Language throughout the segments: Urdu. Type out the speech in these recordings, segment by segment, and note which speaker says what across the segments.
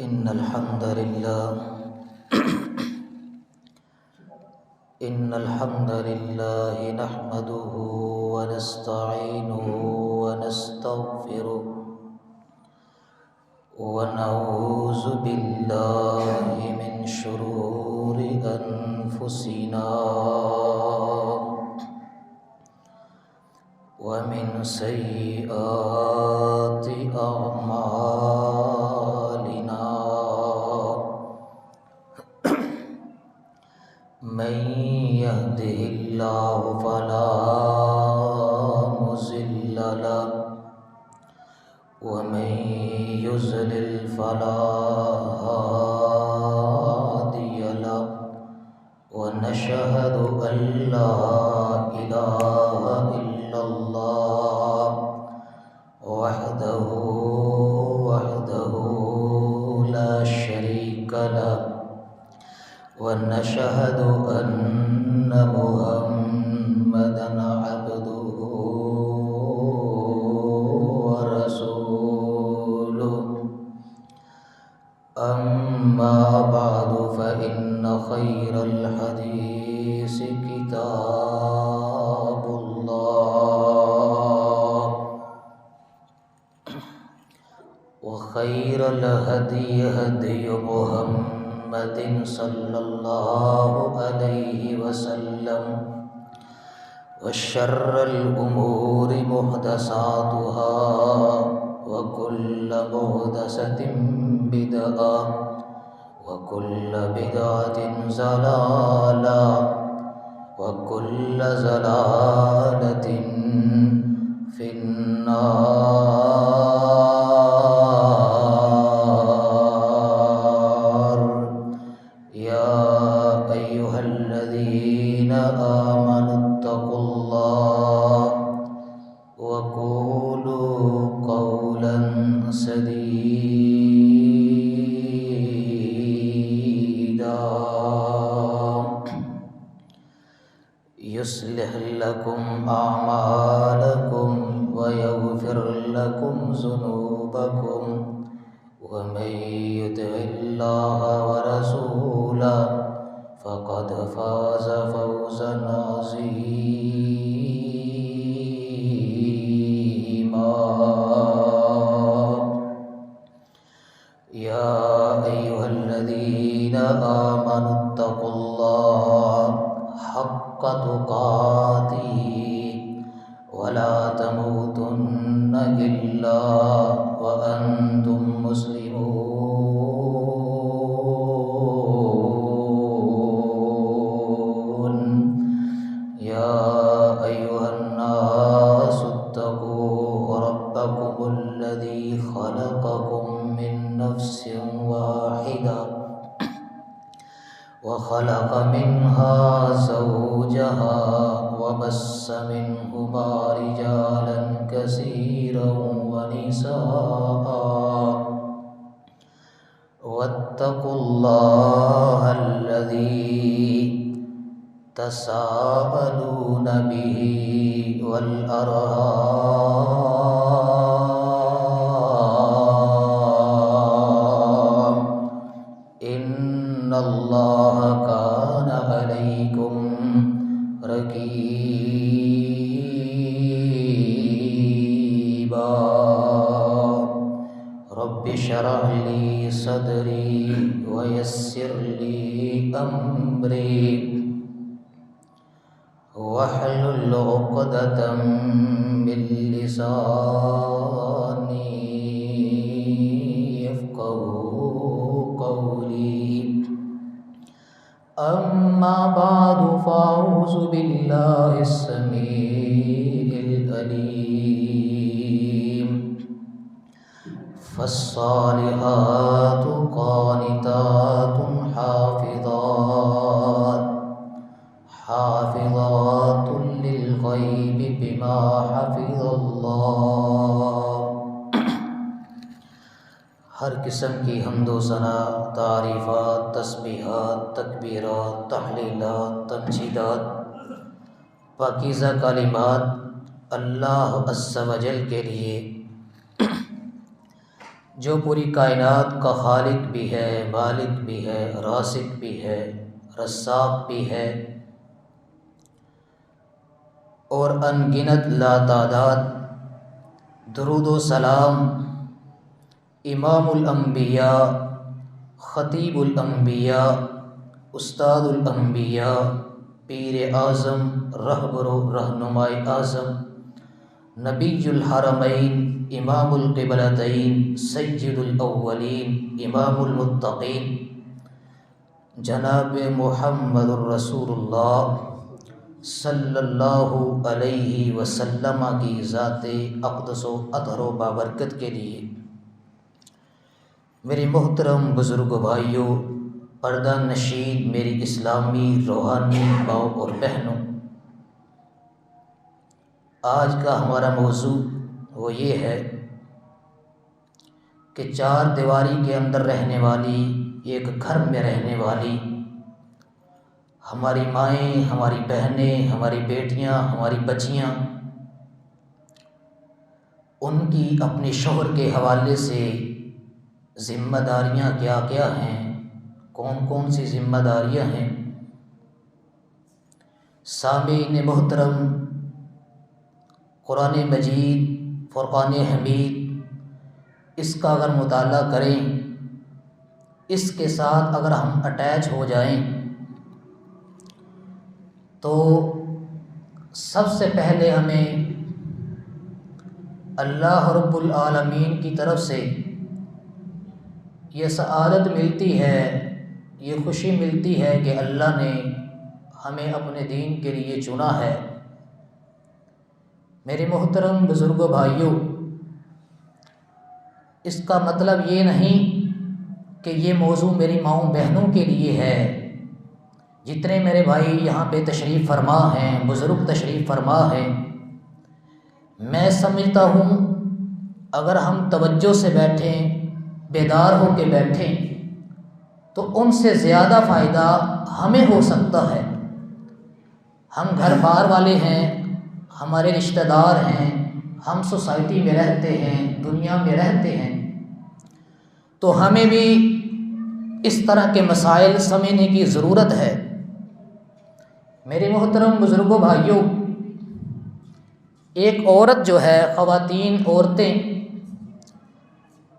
Speaker 1: إن الحمد لله نحمده ونستعينه ونستغفره ونعوذ بالله من شرور أنفسنا ومن سيئات أعمالنا من يهده الله فلا مضل له ومن يضلل فلا هادي له ونشهد أن لا إله إلا الله وحده لا شريك له ونشهد أن محمدًا عبده ورسوله أما بعد فإن خير الحديث كتاب الله وخير الهدي هدي محمد صلى الله عليه وسلم وشر الأمور محدثاتها وكل محدثة بدعة وكل بدعة ضلالة وكل ضلالة في النار. يا أيها الذين آمنوا اتقوا الله وقولوا قولا سديدا يصلح لكم أعمالكم ويغفر لكم ذنوبكم ومن يطع الله ورسوله فقد فاز فوزا عظيما. يا أيها الذين آمنوا اتقوا الله حق تقاته ولا تموتن إلا وأنتم مسلمون. يا أيها الناس اتقوا ربكم الذي خلقكم من نفس واحدة وخلق منها زوجها وبث منهما رجالا كثيرا ونساء واتقوا الله الذي تساءلون به والأرحام إن الله كان عليكم رقيبا. رب اشرح لي صدري ويسر لي أمري واحلل عقدة من لساني يفقهوا قولي. أما بعد فأعوذ بالله السميع العليم. فالصالحات قانتات حافظات للغيب بما حفظ الله. ہر قسم کی حمد و ثنا، تعریفات، تسبیحات، تکبیرات، تحلیلات، تمجیدات، پاکیزہ کلمات اللہ عز و جل کے لیے جو پوری کائنات کا خالق بھی ہے، مالک بھی ہے، رازق بھی ہے، رزاق بھی ہے، اور ان گنت لاتعداد درود و سلام امام الانبیاء، خطیب الانبیاء، استاد الانبیاء، پیر اعظم، رہبر و رہنمائے اعظم، نبی الحرمین، امام القبلتین، سید الاولین، امام المتقین، جناب محمد الرسول اللہ صلی اللہ علیہ وسلم کی ذات اقدس و اطہر و بابرکت کے لیے میری محترم بزرگ بھائیوں، پردہ نشین میری اسلامی روحانی ماؤں اور بہنوں، آج کا ہمارا موضوع وہ یہ ہے کہ چار دیواری کے اندر رہنے والی، ایک گھر میں رہنے والی ہماری مائیں، ہماری بہنیں، ہماری بیٹیاں، ہماری بچیاں، ان کی اپنے شوہر کے حوالے سے ذمہ داریاں کیا کیا ہیں، کون کون سی ذمہ داریاں ہیں۔ سامعین محترم، قرآن مجید، فرقان حمید، اس کا اگر مطالعہ کریں، اس کے ساتھ اگر ہم اٹیچ ہو جائیں تو سب سے پہلے ہمیں اللہ رب العالمین کی طرف سے یہ سعادت ملتی ہے، یہ خوشی ملتی ہے کہ اللہ نے ہمیں اپنے دین کے لیے چنا ہے۔ میرے محترم بزرگوں، بھائیوں، اس کا مطلب یہ نہیں کہ یہ موضوع میری ماؤں بہنوں کے لیے ہے۔ جتنے میرے بھائی یہاں پہ تشریف فرما ہیں، بزرگ تشریف فرما ہیں، میں سمجھتا ہوں اگر ہم توجہ سے بیٹھیں، بیدار ہو کے بیٹھیں، تو ان سے زیادہ فائدہ ہمیں ہو سکتا ہے۔ ہم گھر بار والے ہیں، ہمارے رشتہ دار ہیں، ہم سوسائٹی میں رہتے ہیں، دنیا میں رہتے ہیں، تو ہمیں بھی اس طرح کے مسائل سمجھنے کی ضرورت ہے۔ میرے محترم بزرگوں، بھائیوں، ایک عورت جو ہے، خواتین، عورتیں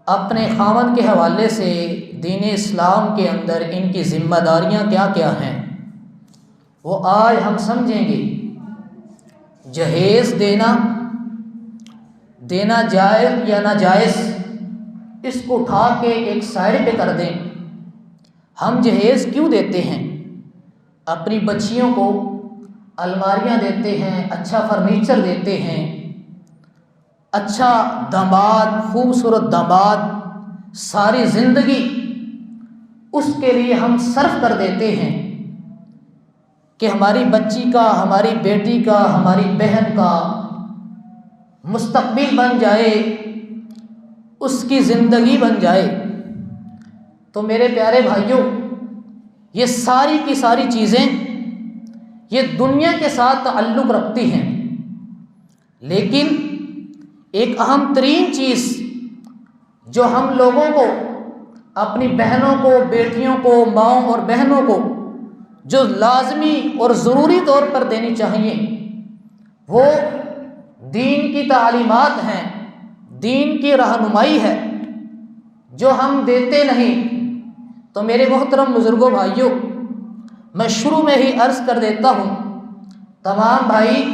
Speaker 1: اپنے خاوند کے حوالے سے دین اسلام کے اندر ان کی ذمہ داریاں کیا کیا ہیں، وہ آج ہم سمجھیں گے۔ جہیز دینا جائز یا ناجائز، اس کو اٹھا کے ایک سائڈ پہ کر دیں۔ ہم جہیز کیوں دیتے ہیں؟ اپنی بچیوں کو الماریاں دیتے ہیں، اچھا فرنیچر دیتے ہیں، اچھا داماد، خوبصورت داماد، ساری زندگی اس کے لیے ہم صرف کر دیتے ہیں کہ ہماری بچی کا، ہماری بیٹی کا، ہماری بہن کا مستقبل بن جائے، اس کی زندگی بن جائے۔ تو میرے پیارے بھائیوں، یہ ساری کی ساری چیزیں یہ دنیا کے ساتھ تعلق رکھتی ہیں، لیکن ایک اہم ترین چیز جو ہم لوگوں کو، اپنی بہنوں کو، بیٹیوں کو، ماؤں اور بہنوں کو جو لازمی اور ضروری طور پر دینی چاہیے، وہ دین کی تعلیمات ہیں، دین کی رہنمائی ہے، جو ہم دیتے نہیں۔ تو میرے محترم بزرگوں، بھائیوں، میں شروع میں ہی عرض کر دیتا ہوں، تمام بھائی،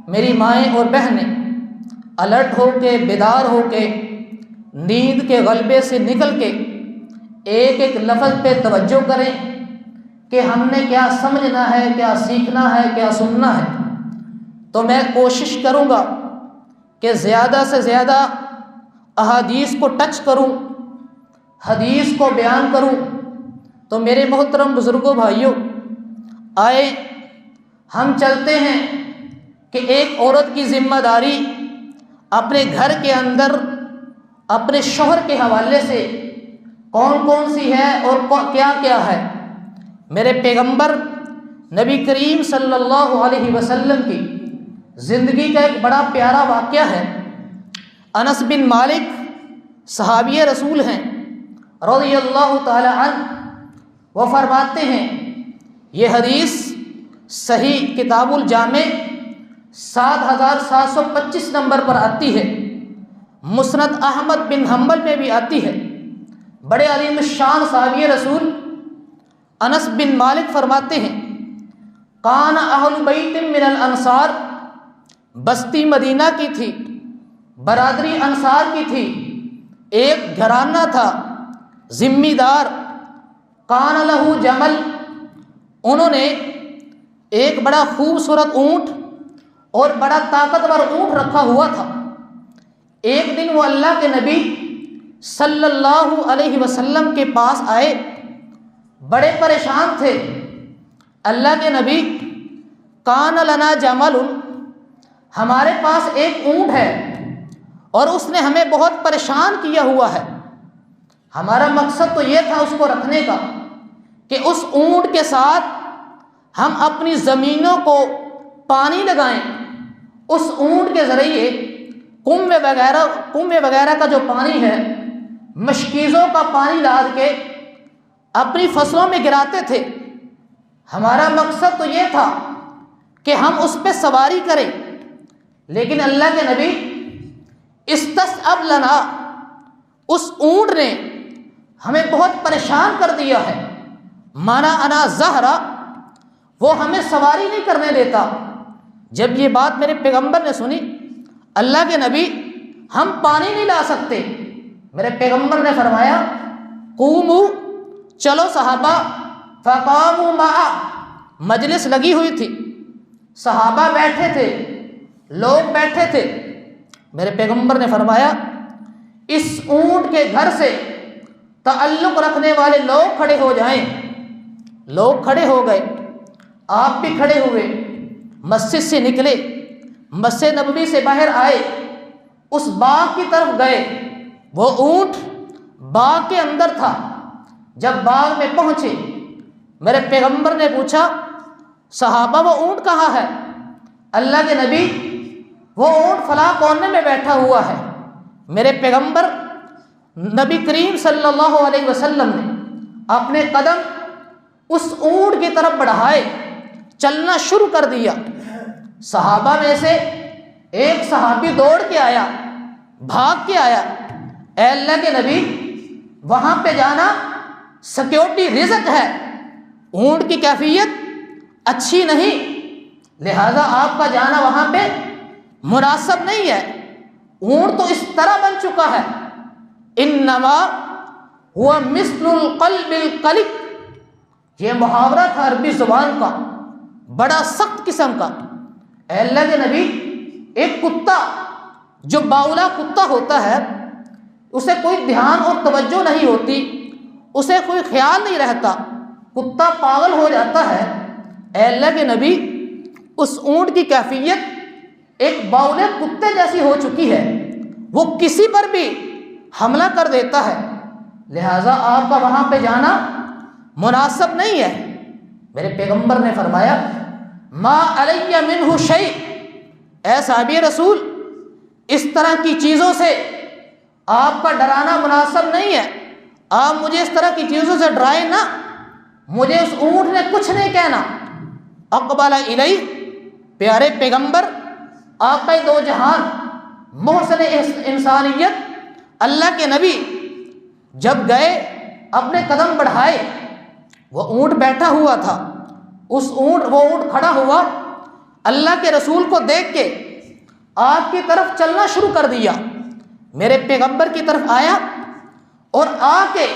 Speaker 1: میری مائیں اور بہنیں الرٹ ہو کے، بیدار ہو کے، نیند کے غلبے سے نکل کے ایک ایک لفظ پہ توجہ کریں کہ ہم نے کیا سمجھنا ہے، کیا سیکھنا ہے، کیا سننا ہے۔ تو میں کوشش کروں گا کہ زیادہ سے زیادہ احادیث کو ٹچ کروں، حدیث کو بیان کروں۔ تو میرے محترم بزرگوں، بھائیوں، آئے ہم چلتے ہیں کہ ایک عورت کی ذمہ داری اپنے گھر کے اندر اپنے شوہر کے حوالے سے کون کون سی ہے اور کیا کیا ہے۔ میرے پیغمبر نبی کریم صلی اللہ علیہ وسلم کی زندگی کا ایک بڑا پیارا واقعہ ہے۔ انس بن مالک صحابی رسول ہیں رضی اللہ تعالی عنہ، وہ فرماتے ہیں، یہ حدیث صحیح کتاب الجامع 7725 نمبر پر آتی ہے، مسند احمد بن حنبل میں بھی آتی ہے۔ بڑے عظیم الشان صحابی رسول انس بن مالک فرماتے ہیں، کان اہل بیت من الانصار، بستی مدینہ کی تھی، برادری انصار کی تھی، ایک گھرانہ تھا ذمہ دار، کان لہ جمل، انہوں نے ایک بڑا خوبصورت اونٹ اور بڑا طاقتور اونٹ رکھا ہوا تھا۔ ایک دن وہ اللہ کے نبی صلی اللہ علیہ وسلم کے پاس آئے، بڑے پریشان تھے۔ اللہ کے نبی، کان لنا جمل، ہمارے پاس ایک اونٹ ہے اور اس نے ہمیں بہت پریشان کیا ہوا ہے۔ ہمارا مقصد تو یہ تھا اس کو رکھنے کا کہ اس اونٹ کے ساتھ ہم اپنی زمینوں کو پانی لگائیں، اس اونٹ کے ذریعے کنویں وغیرہ کا جو پانی ہے، مشکیزوں کا پانی لاد کے اپنی فصلوں میں گراتے تھے۔ ہمارا مقصد تو یہ تھا کہ ہم اس پہ سواری کریں، لیکن اللہ کے نبی استصعب لنا، اس اونٹ نے ہمیں بہت پریشان کر دیا ہے، مانا انا زہرا، وہ ہمیں سواری نہیں کرنے دیتا۔ جب یہ بات میرے پیغمبر نے سنی، اللہ کے نبی ہم پانی نہیں لا سکتے، میرے پیغمبر نے فرمایا قوموا، چلو صحابہ، فقاموا معا، مجلس لگی ہوئی تھی، صحابہ بیٹھے تھے، لوگ بیٹھے تھے۔ میرے پیغمبر نے فرمایا اس اونٹ کے گھر سے تعلق رکھنے والے لوگ کھڑے ہو جائیں۔ لوگ کھڑے ہو گئے، آپ بھی کھڑے ہوئے، مسجد سے نکلے، مسجد نبوی سے باہر آئے، اس باغ کی طرف گئے۔ وہ اونٹ باغ کے اندر تھا۔ جب باغ میں پہنچے، میرے پیغمبر نے پوچھا صحابہ وہ اونٹ کہاں ہے؟ اللہ کے نبی وہ اونٹ فلاں کونے میں بیٹھا ہوا ہے۔ میرے پیغمبر نبی کریم صلی اللہ علیہ وسلم نے اپنے قدم اس اونٹ کی طرف بڑھائے، چلنا شروع کر دیا۔ صحابہ میں سے ایک صحابی دوڑ کے آیا، بھاگ کے آیا، اے اللہ کے نبی وہاں پہ جانا سیکیورٹی رزق ہے، اونٹ کی کیفیت اچھی نہیں، لہذا آپ کا جانا وہاں پہ مناسب نہیں ہے، اونٹ تو اس طرح بن چکا ہے، انما ہوا مثل القلب القلق، یہ محاورہ تھا عربی زبان کا، بڑا سخت قسم کا۔ اے اللہ کے نبی ایک کتا جو باولا کتا ہوتا ہے، اسے کوئی دھیان اور توجہ نہیں ہوتی، اسے کوئی خیال نہیں رہتا، کتا پاگل ہو جاتا ہے۔ اے اللہ کے نبی اس اونٹ کی کیفیت ایک باولے کتے جیسی ہو چکی ہے، وہ کسی پر بھی حملہ کر دیتا ہے، لہٰذا آپ کا وہاں پہ جانا مناسب نہیں ہے۔ میرے پیغمبر نے فرمایا ما علی منہ شیء، اے صحابی رسول اس طرح کی چیزوں سے آپ کا ڈرانا مناسب نہیں ہے، آپ مجھے اس طرح کی چیزوں سے ڈرائیں نہ، مجھے اس اونٹ نے کچھ نہیں کہنا۔ اقبل الیہ، پیارے پیغمبر آقا دو جہان محسن انسانیت اللہ کے نبی جب گئے، اپنے قدم بڑھائے، وہ اونٹ بیٹھا ہوا تھا، وہ اونٹ کھڑا ہوا، اللہ کے رسول کو دیکھ کے آپ کی طرف چلنا شروع کر دیا، میرے پیغمبر کی طرف آیا اور آ کے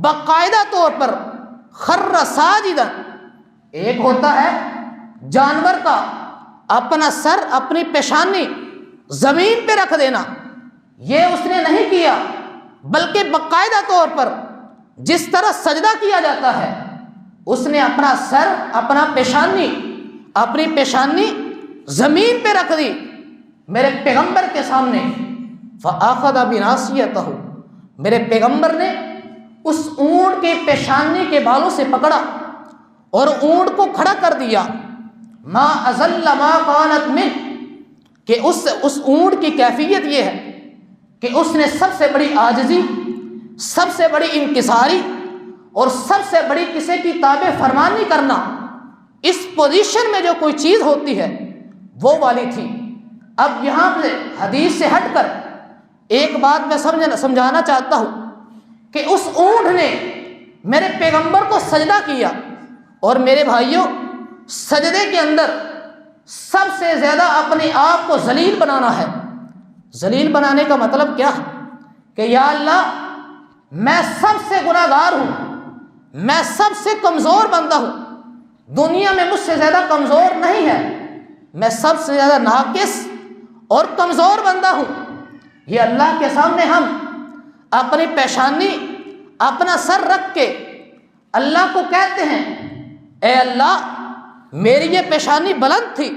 Speaker 1: باقاعدہ طور پر خر ساجدا، ایک ہوتا ہے جانور کا اپنا سر، اپنی پیشانی زمین پہ رکھ دینا، یہ اس نے نہیں کیا، بلکہ باقاعدہ طور پر جس طرح سجدہ کیا جاتا ہے، اس نے اپنا سر، اپنی پیشانی زمین پہ رکھ دی میرے پیغمبر کے سامنے۔ فآخذ بناصیتہ، میرے پیغمبر نے اس اونٹ کے پیشانی کے بالوں سے پکڑا اور اونٹ کو کھڑا کر دیا۔ ما ازل ما قالت من، کہ اس اونٹ کی کیفیت یہ ہے کہ اس نے سب سے بڑی عاجزی، سب سے بڑی انکساری اور سب سے بڑی کسی کی تابع فرمانی کرنا، اس پوزیشن میں جو کوئی چیز ہوتی ہے وہ والی تھی۔ اب یہاں پہ حدیث سے ہٹ کر ایک بات میں سمجھانا چاہتا ہوں کہ اس اونٹ نے میرے پیغمبر کو سجدہ کیا، اور میرے بھائیوں سجدے کے اندر سب سے زیادہ اپنے آپ کو ذلیل بنانا ہے۔ ذلیل بنانے کا مطلب کیا ہے کہ یا اللہ میں سب سے گناہ گار ہوں، میں سب سے کمزور بندہ ہوں، دنیا میں مجھ سے زیادہ کمزور نہیں ہے، میں سب سے زیادہ ناقص اور کمزور بندہ ہوں۔ یہ اللہ کے سامنے ہم اپنی پیشانی، اپنا سر رکھ کے اللہ کو کہتے ہیں، اے اللہ میری یہ پیشانی بلند تھی،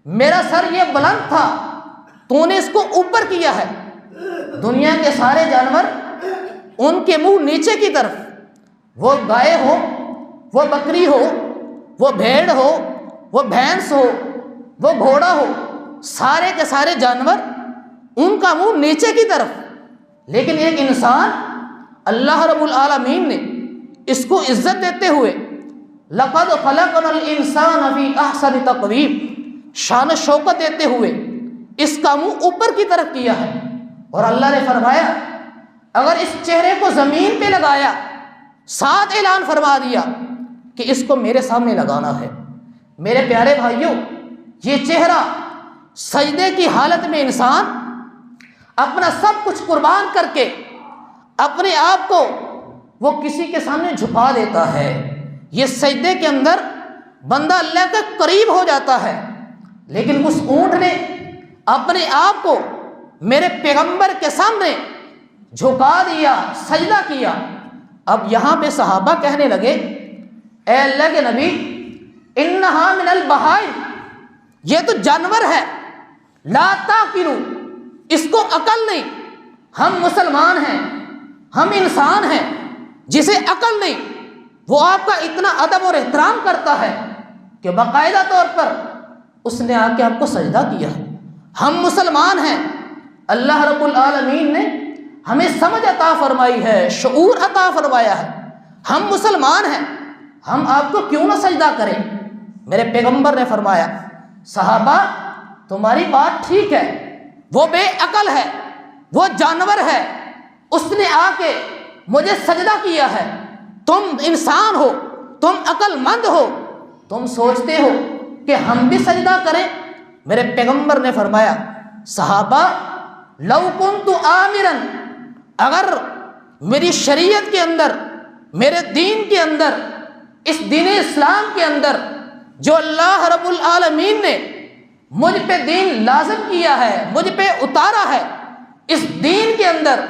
Speaker 1: میرا سر یہ بلند تھا، تو نے اس کو اوپر کیا ہے۔ دنیا کے سارے جانور ان کے منہ نیچے کی طرف، وہ گائے ہو، وہ بکری ہو، وہ بھیڑ ہو، وہ بھینس ہو، وہ گھوڑا ہو، سارے کے سارے جانور ان کا منہ نیچے کی طرف، لیکن ایک انسان اللہ رب العالمین نے اس کو عزت دیتے ہوئے لقد خلقنا الانسان فی احسن تقویم، شان و شوکت دیتے ہوئے اس کا منہ اوپر کی طرف کیا ہے، اور اللہ نے فرمایا اگر اس چہرے کو زمین پہ لگایا، ساتھ اعلان فرما دیا کہ اس کو میرے سامنے لگانا ہے۔ میرے پیارے بھائیوں یہ چہرہ سجدے کی حالت میں انسان اپنا سب کچھ قربان کر کے اپنے آپ کو وہ کسی کے سامنے جھکا دیتا ہے۔ یہ سجدے کے اندر بندہ اللہ کے قریب ہو جاتا ہے، لیکن اس اونٹ نے اپنے آپ کو میرے پیغمبر کے سامنے جھکا دیا، سجدہ کیا۔ اب یہاں پہ صحابہ کہنے لگے اے اللہ کے نبی انہا من البہائم، یہ تو جانور ہے، لا تاکلوا، اس کو عقل نہیں، ہم مسلمان ہیں، ہم انسان ہیں، جسے عقل نہیں وہ آپ کا اتنا ادب اور احترام کرتا ہے کہ باقاعدہ طور پر اس نے آ کے آپ کو سجدہ کیا ہے۔ ہم مسلمان ہیں، اللہ رب العالمین نے ہمیں سمجھ عطا فرمائی ہے، شعور عطا فرمایا ہے، ہم مسلمان ہیں، ہم آپ کو کیوں نہ سجدہ کریں؟ میرے پیغمبر نے فرمایا صحابہ تمہاری بات ٹھیک ہے، وہ بے عقل ہے، وہ جانور ہے، اس نے آ کے مجھے سجدہ کیا ہے، تم انسان ہو، تم عقل مند ہو، تم سوچتے ہو کہ ہم بھی سجدہ کریں؟ میرے پیغمبر نے فرمایا صحابہ لو کنت آمرا، اگر میری شریعت کے اندر، میرے دین کے اندر، اس دین اسلام کے اندر جو اللہ رب العالمین نے مجھ پہ دین لازم کیا ہے، مجھ پہ اتارا ہے، اس دین کے اندر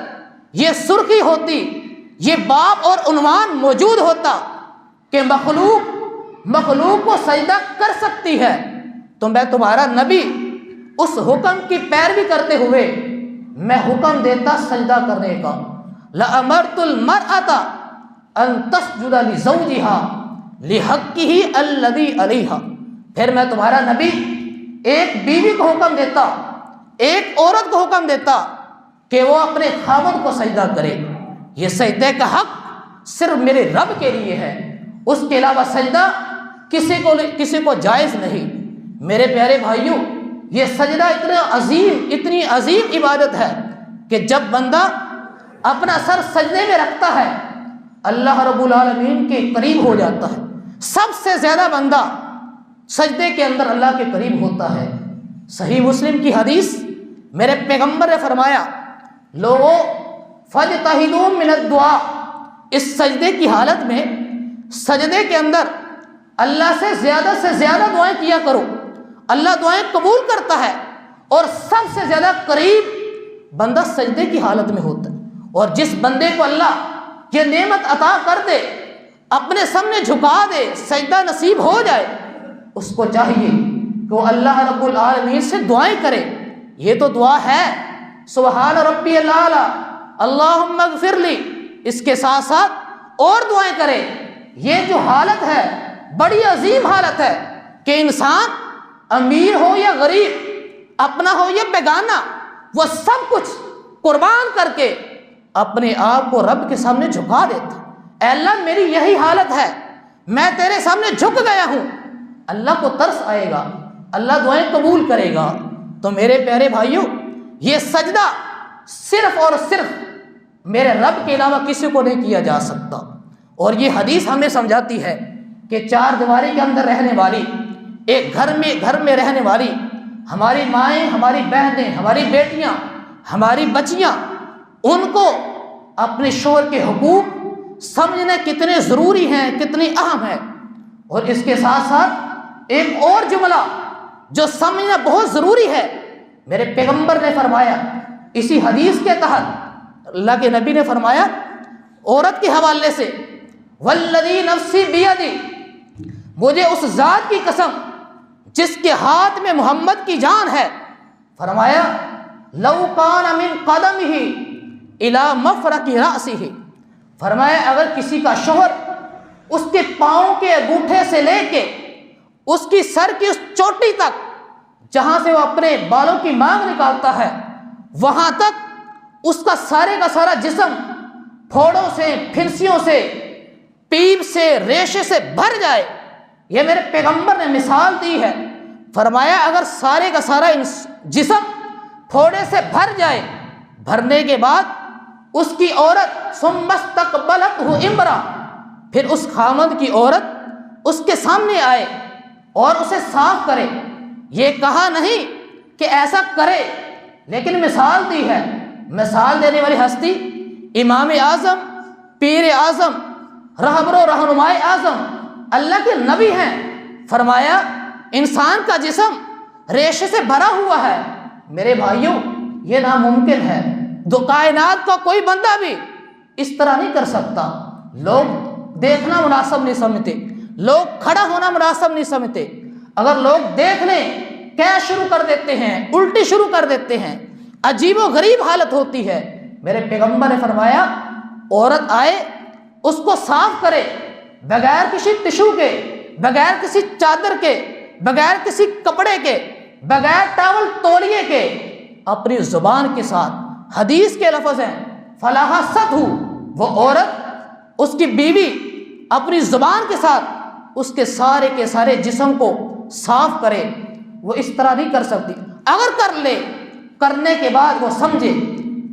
Speaker 1: یہ سرخی ہوتی، یہ باب اور عنوان موجود ہوتا کہ مخلوق کو سجدہ کر سکتی ہے، تو میں تمہارا نبی اس حکم کی پیروی کرتے ہوئے میں حکم دیتا سجدہ کرنے کا، لَأَمَرْتُ الْمَرْأَةَ أَن تَسْجُدَ لِزَوْجِهَا لِحَقِّهِ الَّذِي عَلَيْهَا، پھر میں تمہارا نبی ایک بیوی کو حکم دیتا، ایک عورت کو حکم دیتا کہ وہ اپنے خاوند کو سجدہ کرے۔ یہ سجدے کا حق صرف میرے رب کے لیے ہے، اس کے علاوہ سجدہ کسی کو جائز نہیں۔ میرے پیارے بھائیوں یہ سجدہ اتنی عظیم عبادت ہے کہ جب بندہ اپنا سر سجدے میں رکھتا ہے اللہ رب العالمین کے قریب ہو جاتا ہے۔ سب سے زیادہ بندہ سجدے کے اندر اللہ کے قریب ہوتا ہے۔ صحیح مسلم کی حدیث میرے پیغمبر نے فرمایا لوگوں فاجتہدوا من الدعاء، اس سجدے کی حالت میں سجدے کے اندر اللہ سے زیادہ دعائیں کیا کرو، اللہ دعائیں قبول کرتا ہے، اور سب سے زیادہ قریب بندہ سجدے کی حالت میں ہوتا ہے۔ اور جس بندے کو اللہ یہ نعمت عطا کر دے، اپنے سامنے جھکا دے، سجدہ نصیب ہو جائے، اس کو چاہیے کہ وہ اللہ رب العالمین سے دعائیں کرے۔ یہ تو دعا ہے سبحان ربی الاعلی اللہم اغفر لی، اس کے ساتھ ساتھ اور دعائیں کرے۔ یہ جو حالت ہے بڑی عظیم حالت ہے کہ انسان امیر ہو یا غریب، اپنا ہو یا بیگانہ، وہ سب کچھ قربان کر کے اپنے آپ کو رب کے سامنے جھکا دیتا، اے اللہ میری یہی حالت ہے، میں تیرے سامنے جھک گیا ہوں، اللہ کو ترس آئے گا، اللہ دعائیں قبول کرے گا۔ تو میرے پیارے بھائیوں، یہ سجدہ صرف اور صرف میرے رب کے علاوہ کسی کو نہیں کیا جا سکتا۔ اور یہ حدیث ہمیں سمجھاتی ہے کہ چار دیواری کے اندر رہنے والی، ایک گھر میں رہنے والی ہماری مائیں، ہماری بہنیں، ہماری بیٹیاں، ہماری بچیاں، ان کو اپنے شوہر کے حقوق سمجھنے کتنے ضروری ہیں، کتنی اہم ہیں۔ اور اس کے ساتھ ساتھ ایک اور جملہ جو سمجھنا بہت ضروری ہے، میرے پیغمبر نے فرمایا اسی حدیث کے تحت، اللہ کے نبی نے فرمایا عورت کے حوالے سے، والذی نفسی بیدی، مجھے اس ذات کی قسم جس کے ہاتھ میں محمد کی جان ہے، فرمایا لو کان من قدمہ الی مفرق رأسہ، فرمایا اگر کسی کا شوہر اس کے پاؤں کے انگوٹھے سے لے کے اس کی سر کی اس چوٹی تک جہاں سے وہ اپنے بالوں کی مانگ نکالتا ہے، وہاں تک اس کا سارے کا سارا جسم پھوڑوں سے، پھنسیوں سے، پیپ سے، ریشے سے بھر جائے، یہ میرے پیغمبر نے مثال دی ہے۔ فرمایا اگر سارے کا سارا جسم پھوڑے سے بھر جائے، بھرنے کے بعد اس کی عورت ثم استقبلتہ امرأ، پھر اس خامد کی عورت اس کے سامنے آئے اور اسے صاف کرے، یہ کہا نہیں کہ ایسا کرے، لیکن مثال دی ہے۔ مثال دینے والی ہستی امام اعظم، پیر اعظم، رہبر و رہنمائے اعظم، اللہ کے نبی ہیں۔ فرمایا انسان کا جسم ریشے سے بھرا ہوا ہے، میرے بھائیوں یہ ناممکن ہے، دو کائنات کا کوئی بندہ بھی اس طرح نہیں کر سکتا۔ لوگ دیکھنا مناسب نہیں سمجھتے، لوگ کھڑا ہونا مناسب نہیں سمجھتے، اگر لوگ دیکھ لیں کیا شروع کر دیتے ہیں، الٹی شروع کر دیتے ہیں، عجیب و غریب حالت ہوتی ہے۔ میرے پیغمبر نے فرمایا عورت آئے اس کو صاف کرے، بغیر کسی ٹشو کے، بغیر کسی چادر کے، بغیر کسی کپڑے کے، بغیر ٹاول تولیے کے، اپنی زبان کے ساتھ، حدیث کے لفظ ہیں فلاحستہ، وہ عورت اس کی بیوی اپنی زبان کے ساتھ اس کے سارے جسم کو صاف کرے، وہ اس طرح نہیں کر سکتی۔ اگر کر لے، کرنے کے بعد وہ سمجھے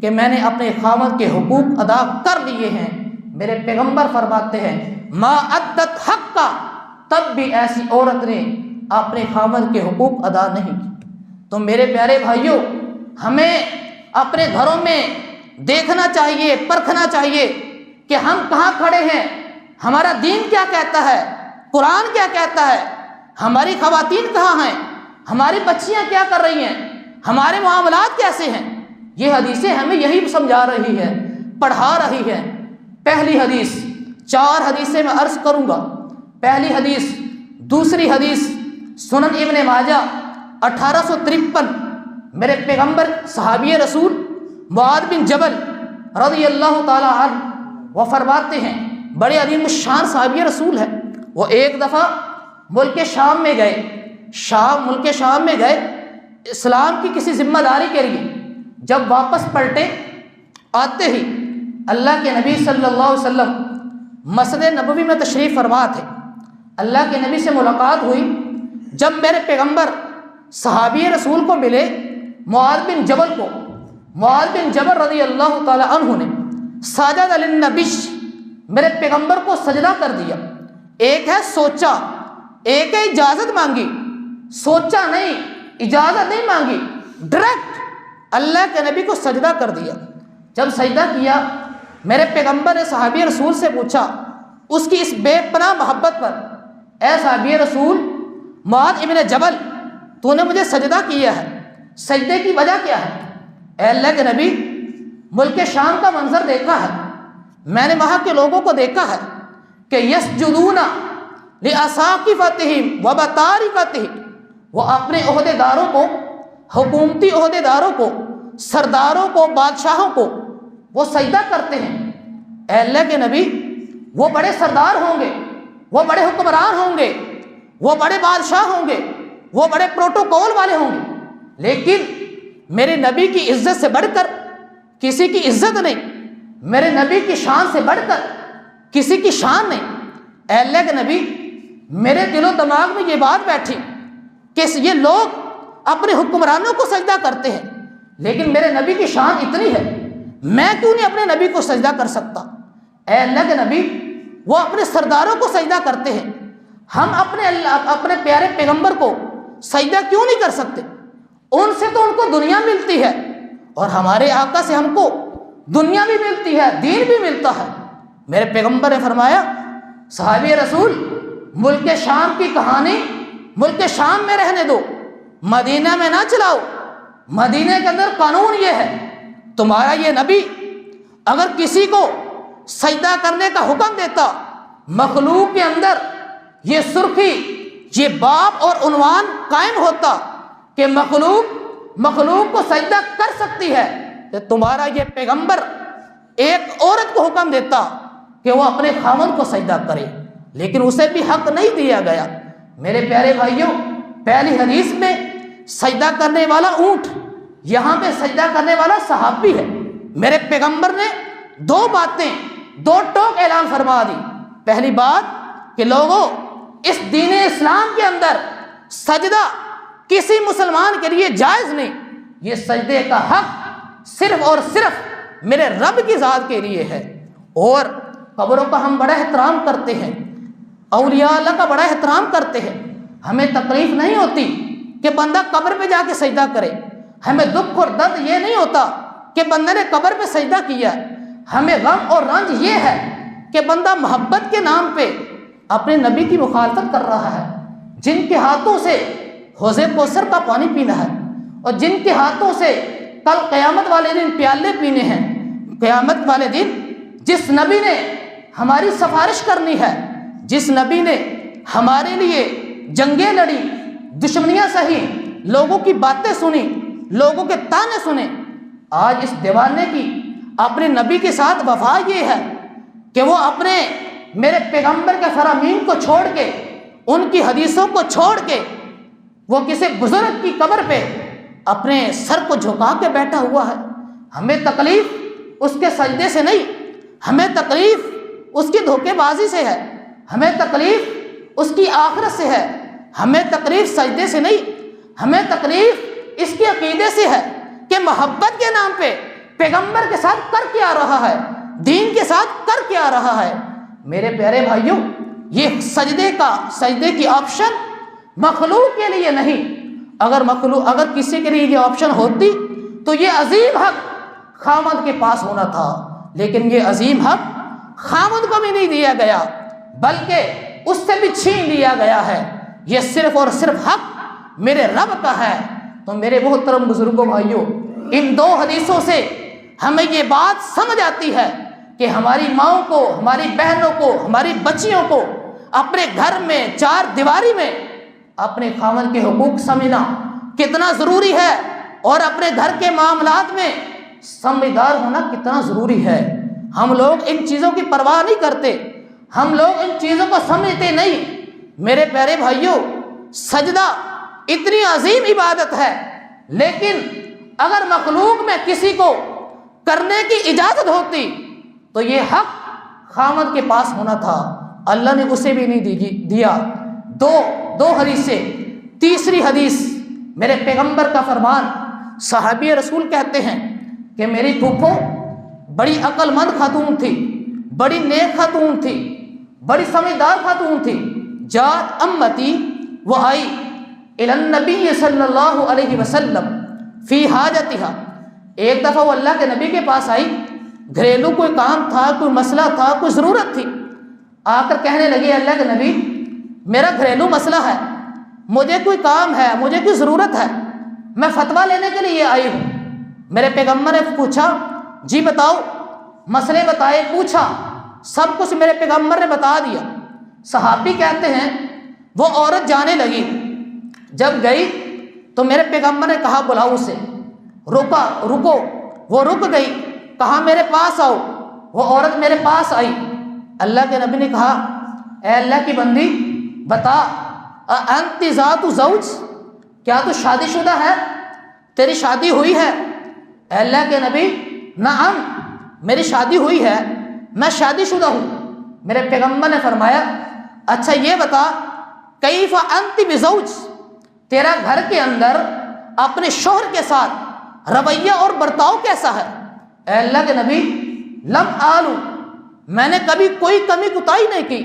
Speaker 1: کہ میں نے اپنے خاوند کے حقوق ادا کر لیے ہیں، میرے پیغمبر فرماتے ہیں ما ادت حق کا، تب بھی ایسی عورت نے اپنے خاوند کے حقوق ادا نہیں کی۔ تو میرے پیارے بھائیوں، ہمیں اپنے گھروں میں دیکھنا چاہیے، پرکھنا چاہیے کہ ہم کہاں کھڑے ہیں، ہمارا دین کیا کہتا ہے، قرآن کیا کہتا ہے، ہماری خواتین کہاں ہیں، ہماری بچیاں کیا کر رہی ہیں، ہمارے معاملات کیسے ہیں۔ یہ حدیثیں ہمیں یہی سمجھا رہی ہے، پڑھا رہی ہے۔ پہلی حدیث، 4 حدیثیں میں عرض کروں گا۔ پہلی حدیث، دوسری حدیث سنن ابن ماجہ 1853، میرے پیغمبر صحابی رسول معاذ بن جبل رضی اللہ تعالی عنہ وہ فرماتے ہیں، بڑے عظیم الشان صحابی رسول ہے، وہ ایک دفعہ ملک شام میں گئے، ملک شام میں گئے اسلام کی کسی ذمہ داری کے لیے۔ جب واپس پلٹے، آتے ہی اللہ کے نبی صلی اللہ علیہ وسلم مسجد نبوی میں تشریف فرما تھے، اللہ کے نبی سے ملاقات ہوئی۔ جب میرے پیغمبر صحابی رسول کو ملے، معاذ بن جبل کو، معاذ بن جبل رضی اللہ تعالی عنہ نے سجد للنبی، میرے پیغمبر کو سجدہ کر دیا۔ ایک ہے سوچا، ایک ہے اجازت مانگی، سوچا نہیں، اجازت نہیں مانگی، ڈائریکٹ اللہ کے نبی کو سجدہ کر دیا۔ جب سجدہ کیا، میرے پیغمبر نے صحابی رسول سے پوچھا اس کی اس بے پناہ محبت پر، اے صحابی رسول معاذ ابن جبل، تو نے مجھے سجدہ کیا ہے، سجدے کی وجہ کیا ہے؟ اے اللہ کے نبی، ملک شام کا منظر دیکھا ہے، میں نے وہاں کے لوگوں کو دیکھا ہے کہ یسجدون لأساقفتہم وبطارقتہم، وہ اپنے عہدیداروں کو، حکومتی عہدیداروں کو، سرداروں کو، بادشاہوں کو وہ سجدہ کرتے ہیں۔ اے اللہ کے نبی، وہ بڑے سردار ہوں گے، وہ بڑے حکمران ہوں گے، وہ بڑے بادشاہ ہوں گے، وہ بڑے پروٹوکول والے ہوں گے، لیکن میرے نبی کی عزت سے بڑھ کر کسی کی عزت نہیں، میرے نبی کی شان سے بڑھ کر کسی کی شان نہیں۔ اے اللہ کے نبی، میرے دل و دماغ میں یہ بات بیٹھی کہ یہ لوگ اپنے حکمرانوں کو سجدہ کرتے ہیں، لیکن میرے نبی کی شان اتنی ہے، میں کیوں نہیں اپنے نبی کو سجدہ کر سکتا؟ اے اللہ کے نبی، وہ اپنے سرداروں کو سجدہ کرتے ہیں، ہم اپنے پیارے پیغمبر کو سجدہ کیوں نہیں کر سکتے؟ ان سے تو ان کو دنیا ملتی ہے، اور ہمارے آقا سے ہم کو دنیا بھی ملتی ہے، دین بھی ملتا ہے۔ میرے پیغمبر نے فرمایا، صحابی رسول، ملک شام کی کہانی ملک شام میں رہنے دو، مدینہ میں نہ چلاؤ۔ مدینہ کے اندر قانون یہ ہے، تمہارا یہ نبی اگر کسی کو سجدہ کرنے کا حکم دیتا، مخلوق کے اندر یہ سرخی، یہ باب اور عنوان قائم ہوتا کہ مخلوق کو سجدہ کر سکتی ہے، کہ تمہارا یہ پیغمبر ایک عورت کو حکم دیتا کہ وہ اپنے خاوند کو سجدہ کرے، لیکن اسے بھی حق نہیں دیا گیا۔ میرے پیارے بھائیوں، پہلی حدیث میں سجدہ کرنے والا اونٹ، یہاں پہ سجدہ کرنے والا صحابی ہے۔ میرے پیغمبر نے دو باتیں، دو ٹوک اعلان فرما دی۔ پہلی بات کہ لوگوں، اس دین اسلام کے اندر سجدہ کسی مسلمان کے لیے جائز نہیں، یہ سجدے کا حق صرف اور صرف میرے رب کی ذات کے لیے ہے۔ اور قبروں کا ہم بڑا احترام کرتے ہیں، اولیاء اللہ کا بڑا احترام کرتے ہیں، ہمیں تکلیف نہیں ہوتی کہ بندہ قبر پہ جا کے سجدہ کرے، ہمیں دکھ اور درد یہ نہیں ہوتا کہ بندے نے قبر پہ سجدہ کیا، ہمیں غم اور رنج یہ ہے کہ بندہ محبت کے نام پہ اپنے نبی کی مخالفت کر رہا ہے، جن کے ہاتھوں سے حوض کوثر کا پانی پینا ہے، اور جن کے ہاتھوں سے کل قیامت والے دن پیالے پینے ہیں۔ قیامت والے دن جس نبی نے ہماری سفارش کرنی ہے، جس نبی نے ہمارے لیے جنگیں لڑی، دشمنیاں سہی، لوگوں کی باتیں سنی، لوگوں کے تانے سنے، آج اس دیوانے کی اپنے نبی کے ساتھ وفا یہ ہے کہ وہ اپنے میرے پیغمبر کے فرامین کو چھوڑ کے، ان کی حدیثوں کو چھوڑ کے، وہ کسی بزرگ کی قبر پہ اپنے سر کو جھکا کے بیٹھا ہوا ہے۔ ہمیں تکلیف اس کے سجدے سے نہیں، ہمیں تکلیف اس کی دھوکے بازی سے ہے، ہمیں تکلیف اس کی آخرت سے ہے، ہمیں تکلیف سجدے سے نہیں، ہمیں تکلیف اس کے عقیدے سے ہے کہ محبت کے نام پہ پیغمبر کے ساتھ کر کے آ رہا ہے، دین کے ساتھ کر کے آ رہا ہے۔ میرے پیارے بھائیوں، یہ سجدے کی آپشن مخلوق کے لیے نہیں۔ اگر کسی کے لیے یہ آپشن ہوتی تو یہ عظیم حق خاوند کے پاس ہونا تھا، لیکن یہ عظیم حق خاوند کو بھی نہیں دیا گیا، بلکہ اس سے بھی چھین لیا گیا ہے۔ یہ صرف اور صرف حق میرے رب کا ہے۔ تو میرے محترم بزرگوں، بھائیوں، ان دو حدیثوں سے ہمیں یہ بات سمجھ آتی ہے کہ ہماری ماؤں کو، ہماری بہنوں کو، ہماری بچیوں کو اپنے گھر میں چار دیواری میں اپنے خاوند کے حقوق سمجھنا کتنا ضروری ہے، اور اپنے گھر کے معاملات میں سمجھدار ہونا کتنا ضروری ہے۔ ہم لوگ ان چیزوں کی پرواہ نہیں کرتے، ہم لوگ ان چیزوں کو سمجھتے نہیں۔ میرے پیارے بھائیوں، سجدہ اتنی عظیم عبادت ہے، لیکن اگر مخلوق میں کسی کو کرنے کی اجازت ہوتی تو یہ حق خاوند کے پاس ہونا تھا، اللہ نے اسے بھی نہیں دیا۔ دو حدیثیں۔ تیسری حدیث، میرے پیغمبر کا فرمان، صحابی رسول کہتے ہیں کہ میری پھوپھو بڑی عقل مند خاتون تھی، بڑی نیک خاتون تھی، بڑی سمجھدار خاتون تھی۔ جات امتی، وہ آئی الی النبی صلی اللہ علیہ وسلم فی حاجتہا، ایک دفعہ وہ اللہ کے نبی کے پاس آئی، گھریلو کوئی کام تھا، کوئی مسئلہ تھا، کوئی ضرورت تھی، آ کر کہنے لگی اللہ کے نبی میرا گھریلو مسئلہ ہے، مجھے کوئی کام ہے، مجھے کوئی ضرورت ہے، میں فتویٰ لینے کے لیے آئی ہوں۔ میرے پیغمبر نے پوچھا جی بتاؤ، مسئلے بتائے، پوچھا، سب کچھ میرے پیغمبر نے بتا دیا۔ صحابی کہتے ہیں وہ عورت جانے لگی، جب گئی تو میرے پیغمبر نے کہا بلاؤ اسے، رکو، وہ رک گئی، کہا میرے پاس آؤ، وہ عورت میرے پاس آئی۔ اللہ کے نبی نے کہا اے اللہ کی بندی بتا، انت ذات زوج، کیا تو شادی شدہ ہے، تیری شادی ہوئی ہے؟ اے اللہ کے نبی نعم میری شادی ہوئی ہے، میں شادی شدہ ہوں۔ میرے پیغمبر نے فرمایا اچھا یہ بتا کیف انت بزوج، تیرا گھر کے اندر اپنے شوہر کے ساتھ رویہ اور برتاؤ کیسا ہے؟ اے اللہ کے نبی لم آلو، میں نے کبھی کوئی کمی کوتاہی نہیں کی،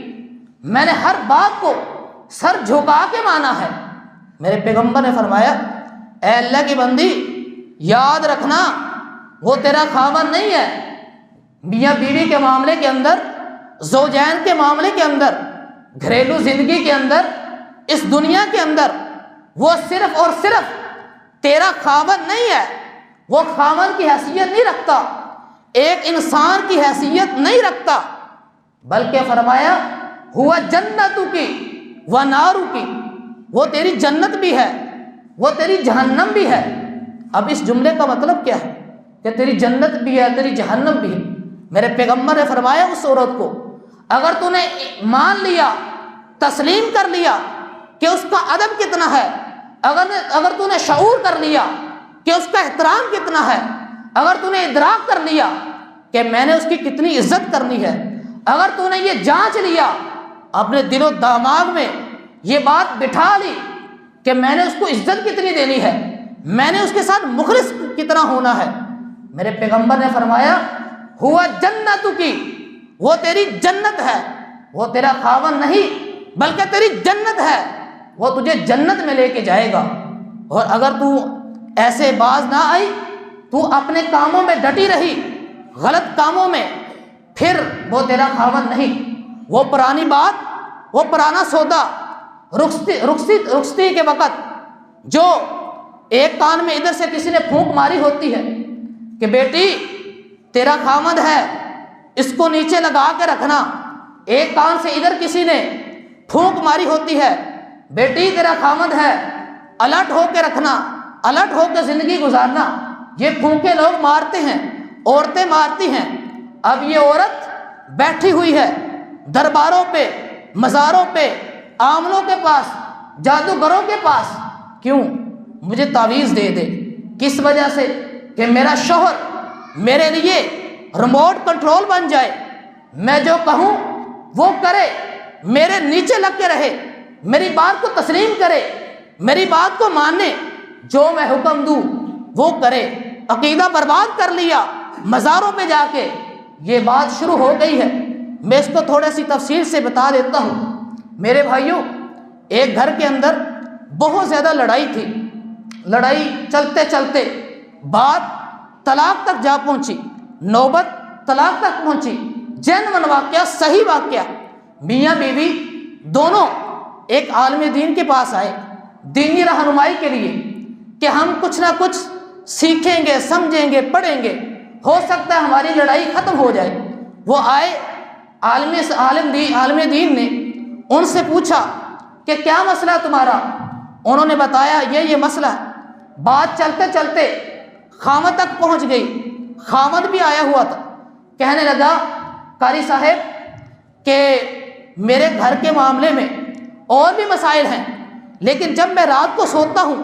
Speaker 1: میں نے ہر بات کو سر جھکا کے مانا ہے۔ میرے پیغمبر نے فرمایا اے اللہ کی بندی یاد رکھنا وہ تیرا خاوند نہیں ہے۔ میاں بیوی کے معاملے کے اندر، زوجین کے معاملے کے اندر، گھریلو زندگی کے اندر، اس دنیا کے اندر وہ صرف اور صرف تیرا خاوند نہیں ہے، وہ خاوند کی حیثیت نہیں رکھتا، ایک انسان کی حیثیت نہیں رکھتا، بلکہ فرمایا ہوا جنتو کی و نارو کی، وہ تیری جنت بھی ہے وہ تیری جہنم بھی ہے۔ اب اس جملے کا مطلب کیا ہے کہ تیری جنت بھی ہے تیری جہنم بھی ہے؟ میرے پیغمبر نے فرمایا اس عورت کو اگر تو نے مان لیا، تسلیم کر لیا کہ اس کا ادب کتنا ہے، اگر تو نے شعور کر لیا کہ اس کا احترام کتنا ہے، اگر تو نے ادراک کر لیا کہ میں نے اس کی کتنی عزت کرنی ہے، اگر تو نے یہ جانچ لیا اپنے دل و دماغ میں، یہ بات بٹھا لی کہ میں نے اس کو عزت کتنی دینی ہے، میں نے اس کے ساتھ مخلص کتنا ہونا ہے، میرے پیغمبر نے فرمایا ہوا جنت کی، وہ تیری جنت ہے، وہ تیرا خاوند نہیں بلکہ تیری جنت ہے، وہ تجھے جنت میں لے کے جائے گا۔ اور اگر تو ایسے باز نہ آئی، تو اپنے کاموں میں ڈٹی رہی، غلط کاموں میں، پھر وہ تیرا خاوند نہیں، وہ پرانی بات، وہ پرانا سودا، رخصتی کے وقت جو ایک کان میں ادھر سے کسی نے پھونک ماری ہوتی ہے کہ بیٹی تیرا خاوند ہے اس کو نیچے لگا کے رکھنا، ایک کان سے ادھر کسی نے پھونک ماری ہوتی ہے بیٹی تیرا خاوند ہے، الرٹ ہو کے رکھنا، الرٹ ہو کے زندگی گزارنا، یہ پھونکے لوگ مارتے ہیں، عورتیں مارتی ہیں۔ اب یہ عورت بیٹھی ہوئی ہے درباروں پہ، مزاروں پہ، عاملوں کے پاس، جادوگروں کے پاس، کیوں؟ مجھے تعویذ دے دے، کس وجہ سے؟ کہ میرا شوہر میرے لیے ریموٹ کنٹرول بن جائے، میں جو کہوں وہ کرے، میرے نیچے لگ کے رہے، میری بات کو تسلیم کرے، میری بات کو مانے، جو میں حکم دوں وہ کرے۔ عقیدہ برباد کر لیا مزاروں پہ جا کے، یہ بات شروع ہو گئی ہے۔ میں اس کو تھوڑے سی تفصیل سے بتا دیتا ہوں۔ میرے بھائیوں، ایک گھر کے اندر بہت زیادہ لڑائی تھی، لڑائی چلتے چلتے بات طلاق تک جا پہنچی، نوبت طلاق تک پہنچی۔ جینوین واقعہ، صحیح واقعہ، میاں بیوی دونوں ایک عالم دین کے پاس آئے دینی رہنمائی کے لیے کہ ہم کچھ نہ کچھ سیکھیں گے، سمجھیں گے، پڑھیں گے، ہو سکتا ہے ہماری لڑائی ختم ہو جائے۔ وہ آئے، عالم دین نے ان سے پوچھا کہ کیا مسئلہ تمہارا؟ انہوں نے بتایا یہ مسئلہ ہے۔ بات چلتے چلتے خاوند تک پہنچ گئی، خاوند بھی آیا ہوا تھا، کہنے لگا قاری صاحب کہ میرے گھر کے معاملے میں اور بھی مسائل ہیں، لیکن جب میں رات کو سوتا ہوں،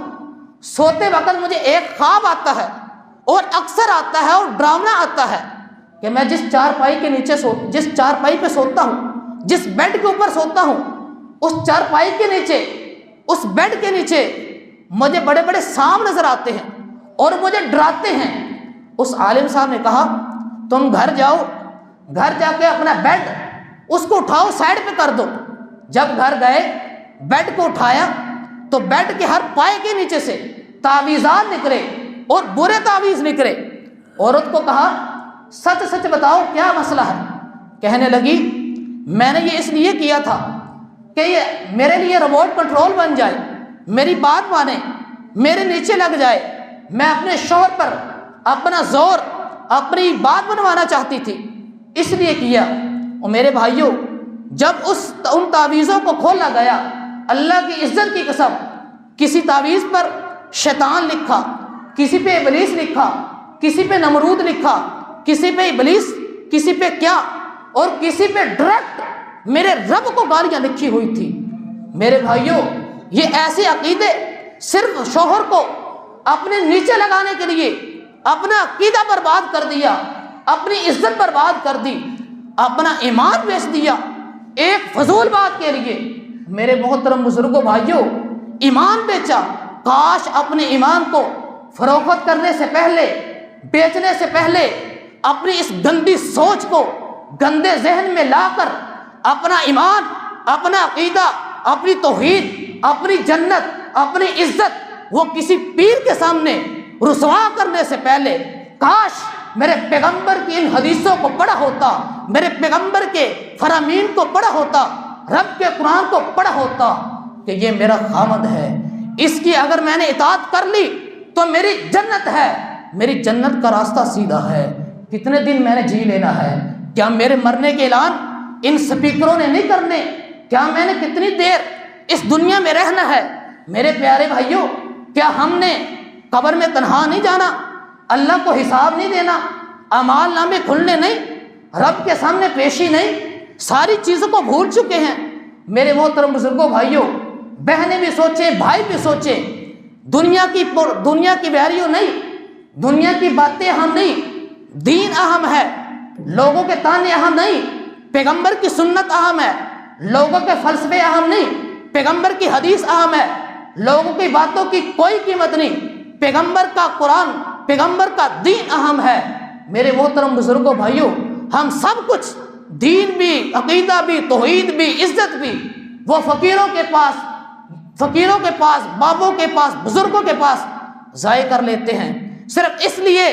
Speaker 1: سوتے وقت مجھے ایک خواب آتا ہے، اور اکثر آتا ہے اور ڈراؤنا آتا ہے کہ میں جس چارپائی پہ سوتا ہوں، جس بیڈ کے اوپر سوتا ہوں، اس چارپائی کے نیچے، اس بیڈ کے نیچے مجھے بڑے بڑے سانپ نظر آتے ہیں اور مجھے ڈراتے ہیں۔ اس عالم صاحب نے کہا تم گھر جاؤ، گھر جا کے اپنا بیڈ اس کو اٹھاؤ، سائڈ پہ کر دو۔ جب گھر گئے، بیڈ کو اٹھایا تو بیڈ کے ہر پائے کے نیچے سے تعویذات نکلے اور برے تعویذ نکلے۔ عورت کو کہا سچ سچ بتاؤ کیا مسئلہ ہے؟ کہنے لگی میں نے یہ اس لیے کیا تھا کہ یہ میرے لیے ریموٹ کنٹرول بن جائے، میری بات مانے، میرے نیچے لگ جائے، میں اپنے شوہر پر اپنا زور، اپنی بات بنوانا چاہتی تھی، اس لیے کیا۔ اور میرے بھائیوں، جب ان تعویذوں کو کھولا گیا، اللہ کی عزت کی قسم، کسی تعویذ پر شیطان لکھا، کسی پہ ابلیس لکھا، کسی پہ نمرود لکھا، کسی پہ ابلیس، کسی پہ کیا، اور کسی پہ ڈائریکٹ میرے رب کو گالیاں لکھی ہوئی تھی۔ میرے بھائیوں، یہ ایسے عقیدے صرف شوہر کو اپنے نیچے لگانے کے لیے اپنا عقیدہ برباد کر دیا، اپنی عزت برباد کر دی، اپنا ایمان بیچ دیا ایک فضول بات کے لیے۔ میرے محترم بزرگوں بھائیوں، ایمان بیچا، کاش اپنے ایمان کو فروخت کرنے سے پہلے، بیچنے سے پہلے اپنی اس گندی سوچ کو گندے ذہن میں لا کر اپنا ایمان، اپنا عقیدہ، اپنی توحید، اپنی جنت، اپنی عزت وہ کسی پیر کے سامنے رسوا کرنے سے پہلے کاش میرے پیغمبر کی ان حدیثوں کو پڑھا ہوتا، میرے پیغمبر کے فرامین کو پڑھا ہوتا، رب کے قرآن کو پڑھا ہوتا کہ یہ میرا خامد ہے، اس کی اگر میں نے اطاعت کر لی تو میری جنت ہے، میری جنت کا راستہ سیدھا ہے۔ کتنے دن میں نے جی لینا ہے؟ کیا میرے مرنے کے اعلان ان سپیکروں نے نہیں کرنے؟ کیا میں نے کتنی دیر اس دنیا میں رہنا ہے؟ میرے پیارے بھائیوں، کیا ہم نے قبر میں تنہا نہیں جانا؟ اللہ کو حساب نہیں دینا؟ اعمال نامے کھلنے نہیں؟ رب کے سامنے پیشی نہیں؟ ساری چیزوں کو بھول چکے ہیں۔ میرے محترم بزرگوں بھائیوں، بہنیں بھی سوچیں، بھائی بھی سوچیں، دنیا کی بیاریوں نہیں، دنیا کی باتیں اہم نہیں، دین اہم ہے، لوگوں کے تانے اہم نہیں، پیغمبر کی سنت اہم ہے، لوگوں کے فلسفے اہم نہیں، پیغمبر کی حدیث اہم ہے، لوگوں کی باتوں کی کوئی قیمت نہیں، پیغمبر کا قرآن، پیغمبر کا دین اہم ہے۔ میرے محترم بزرگوں بھائیوں، ہم سب کچھ، دین بھی، عقیدہ بھی، توحید بھی، عزت بھی، وہ فقیروں کے پاس، بابوں کے پاس، بزرگوں کے پاس ضائع کر لیتے ہیں، صرف اس لیے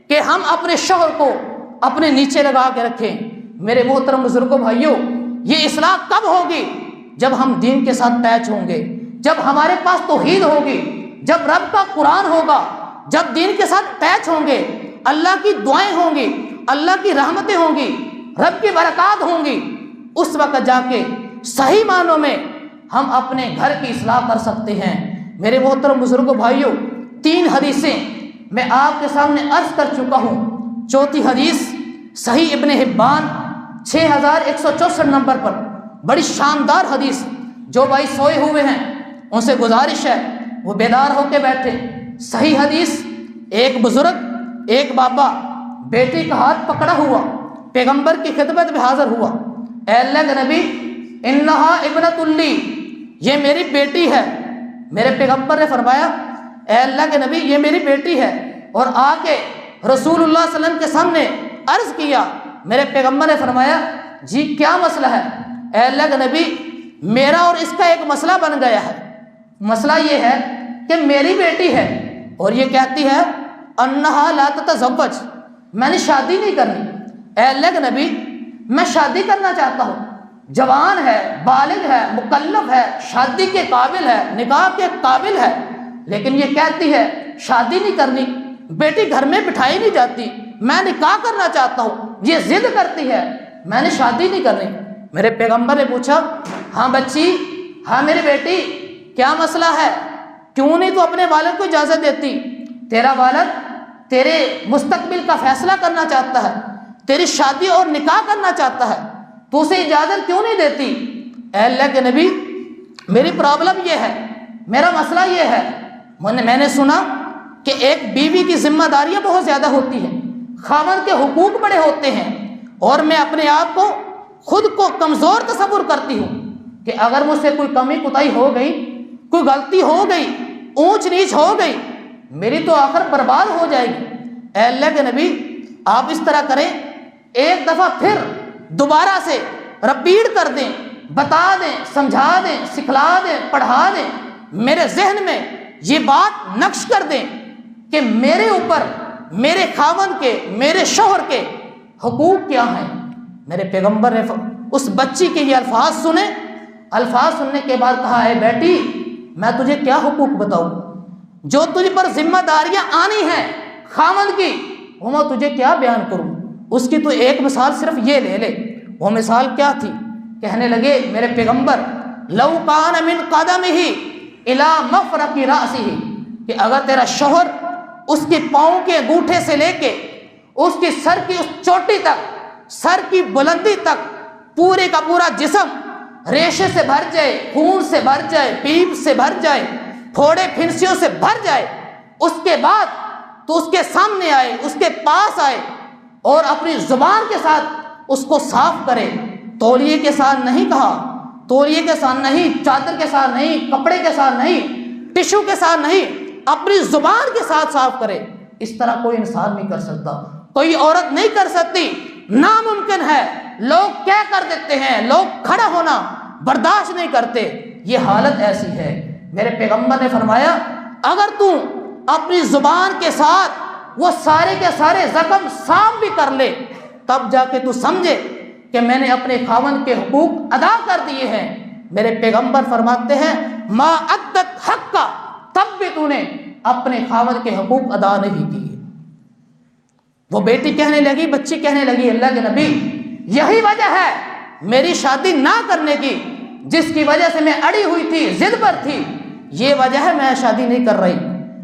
Speaker 1: کہ ہم اپنے شوہر کو اپنے نیچے لگا کے رکھیں۔ میرے محترم بزرگوں بھائیوں، یہ اصلاح کب ہوگی؟ جب ہم دین کے ساتھ اٹیچ ہوں گے، جب ہمارے پاس توحید ہوگی، جب رب کا قرآن ہوگا، جب دین کے ساتھ اٹیچ ہوں گے، اللہ کی دعائیں ہوں گی، اللہ کی رحمتیں ہوں گی، رب کی برکات ہوں گی، اس وقت جا کے صحیح معنوں میں ہم اپنے گھر کی اصلاح کر سکتے ہیں۔ میرے محترم بزرگوں بھائیوں، 3 حدیثیں میں آپ کے سامنے عرض کر چکا ہوں۔ چوتھی حدیث صحیح ابن حبان 6164 نمبر پر، بڑی شاندار حدیث۔ جو بھائی سوئے ہوئے ہیں ان سے گزارش ہے وہ بیدار ہو کے بیٹھے۔ صحیح حدیث، ایک بزرگ، ایک بابا بیٹی کا ہاتھ پکڑا ہوا پیغمبر کی خدمت میں حاضر ہوا۔ اے اللہ کے نبی، انہا ابنۃ لی، یہ میری بیٹی ہے۔ میرے پیغمبر نے فرمایا، اے اللہ کے نبی، یہ میری بیٹی ہے، اور آ کے رسول اللہ صلی اللہ علیہ وسلم کے سامنے عرض کیا۔ میرے پیغمبر نے فرمایا، جی کیا مسئلہ ہے؟ اے اللہ کے نبی، میرا اور اس کا ایک مسئلہ بن گیا ہے۔ مسئلہ یہ ہے کہ میری بیٹی ہے اور یہ کہتی ہے انہا لا تتزوج، میں نے شادی نہیں کرنی۔ اے اللہ کے نبی، میں شادی کرنا چاہتا ہوں، جوان ہے، بالغ ہے، مکلف ہے، شادی کے قابل ہے، نکاح کے قابل ہے، لیکن یہ کہتی ہے شادی نہیں کرنی، بیٹی گھر میں بٹھائی نہیں جاتی، میں نکاح کرنا چاہتا ہوں، یہ ضد کرتی ہے، میں نے شادی نہیں کرنی۔ میرے پیغمبر نے پوچھا، ہاں بچی، ہاں میری بیٹی، کیا مسئلہ ہے؟ کیوں نہیں تو اپنے والد کو اجازت دیتی؟ تیرا والد تیرے مستقبل کا فیصلہ کرنا چاہتا ہے، تیری شادی اور نکاح کرنا چاہتا ہے، تو اسے اجازت کیوں نہیں دیتی؟ اے اللہ کے نبی، میری پرابلم یہ ہے، میرا مسئلہ یہ ہے، میں نے سنا کہ ایک بیوی کی ذمہ داریاں بہت زیادہ ہوتی ہیں، خاوند کے حقوق بڑے ہوتے ہیں، اور میں اپنے آپ کو خود کو کمزور تصور کرتی ہوں کہ اگر مجھ سے کوئی کمی کوتاہی ہو گئی، کوئی غلطی ہو گئی، اونچ نیچ ہو گئی، میری تو آخر برباد ہو جائے گی۔ اے اللہ کے نبی، آپ اس طرح کریں، ایک دفعہ پھر دوبارہ سے رپیٹ کر دیں، بتا دیں، سمجھا دیں، سکھلا دیں، پڑھا دیں، میرے ذہن میں یہ بات نقش کر دیں کہ میرے اوپر میرے خاوند کے، میرے شوہر کے حقوق کیا ہیں۔ میرے پیغمبر نے اس بچی کے یہ الفاظ سنے، الفاظ سننے کے بعد کہا، اے بیٹی، میں تجھے کیا حقوق بتاؤں؟ جو تجھ پر ذمہ داریاں آنی ہیں خاوند کی، وہ میں تجھے کیا بیان کروں؟ اس کی تو ایک مثال صرف یہ لے لے۔ وہ مثال کیا تھی؟ کہنے لگے میرے پیغمبر، لو کان من قدمہ الی مفرق رأسہ، کہ اگر تیرا شوہر اس کے پاؤں کے انگوٹھے سے لے کے اس کی سر کی اس چوٹی تک، سر کی بلندی تک، پورے کا پورا جسم ریشے سے بھر جائے، خون سے بھر جائے، پیپ سے بھر جائے، پھوڑے پھنسیوں سے بھر جائے، اس کے بعد تو اس کے سامنے آئے، اس کے پاس آئے اور اپنی زبان کے ساتھ اس کو صاف کرے۔ تولیے کے ساتھ نہیں کہا، تولیے کے ساتھ نہیں، چادر کے ساتھ نہیں، کپڑے کے ساتھ نہیں، ٹشو کے ساتھ نہیں، اپنی زبان کے ساتھ صاف کرے۔ اس طرح کوئی انسان نہیں کر سکتا، کوئی عورت نہیں کر سکتی، ناممکن ہے۔ لوگ کیا کر دیتے ہیں، لوگ کھڑا ہونا برداشت نہیں کرتے، یہ حالت ایسی ہے۔ میرے پیغمبر نے فرمایا اگر تو اپنی زبان کے ساتھ وہ سارے کے سارے زخم صاف بھی کر لے، تب جا کے تو سمجھے کہ میں نے اپنے خاوند کے حقوق ادا کر دیے ہیں۔ میرے پیغمبر فرماتے ہیں ما عدت حق کا، تب بھی تو نے اپنے خاوند کے حقوق ادا نہیں کیے۔ وہ بیٹی کہنے لگی، بچی کہنے لگی اللہ کے نبی یہی وجہ ہے میری شادی نہ کرنے کی، جس کی وجہ سے میں اڑی ہوئی تھی، ضد پر تھی، یہ وجہ ہے میں شادی نہیں کر رہی۔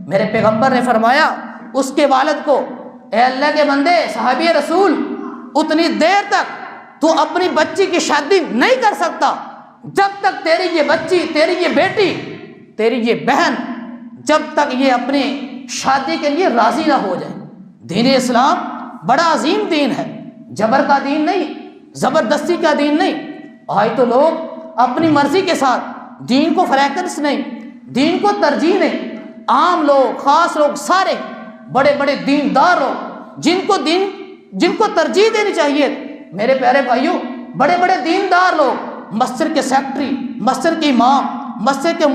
Speaker 1: میرے پیغمبر نے فرمایا اس کے والد کو اے اللہ کے بندے، صحابی رسول، اتنی دیر تک تو اپنی بچی کی شادی نہیں کر سکتا جب تک تیری یہ بچی، تیری یہ بیٹی، تیری یہ بہن، جب تک یہ اپنی شادی کے لیے راضی نہ ہو جائے۔ دین اسلام بڑا عظیم دین ہے، جبر کا دین نہیں، زبردستی کا دین نہیں۔ آج تو لوگ اپنی مرضی کے ساتھ دین کو فریکرس نہیں، دین کو ترجیح نہیں۔ عام لوگ، خاص لوگ، سارے بڑے بڑے دیندار لوگ جن کو ترجیح دینی چاہیے، میرے پیارے بھائیوں، بڑے بڑے دیندار لوگ، مسجد کے سیکٹری، مسجد کے امام، مسجد کے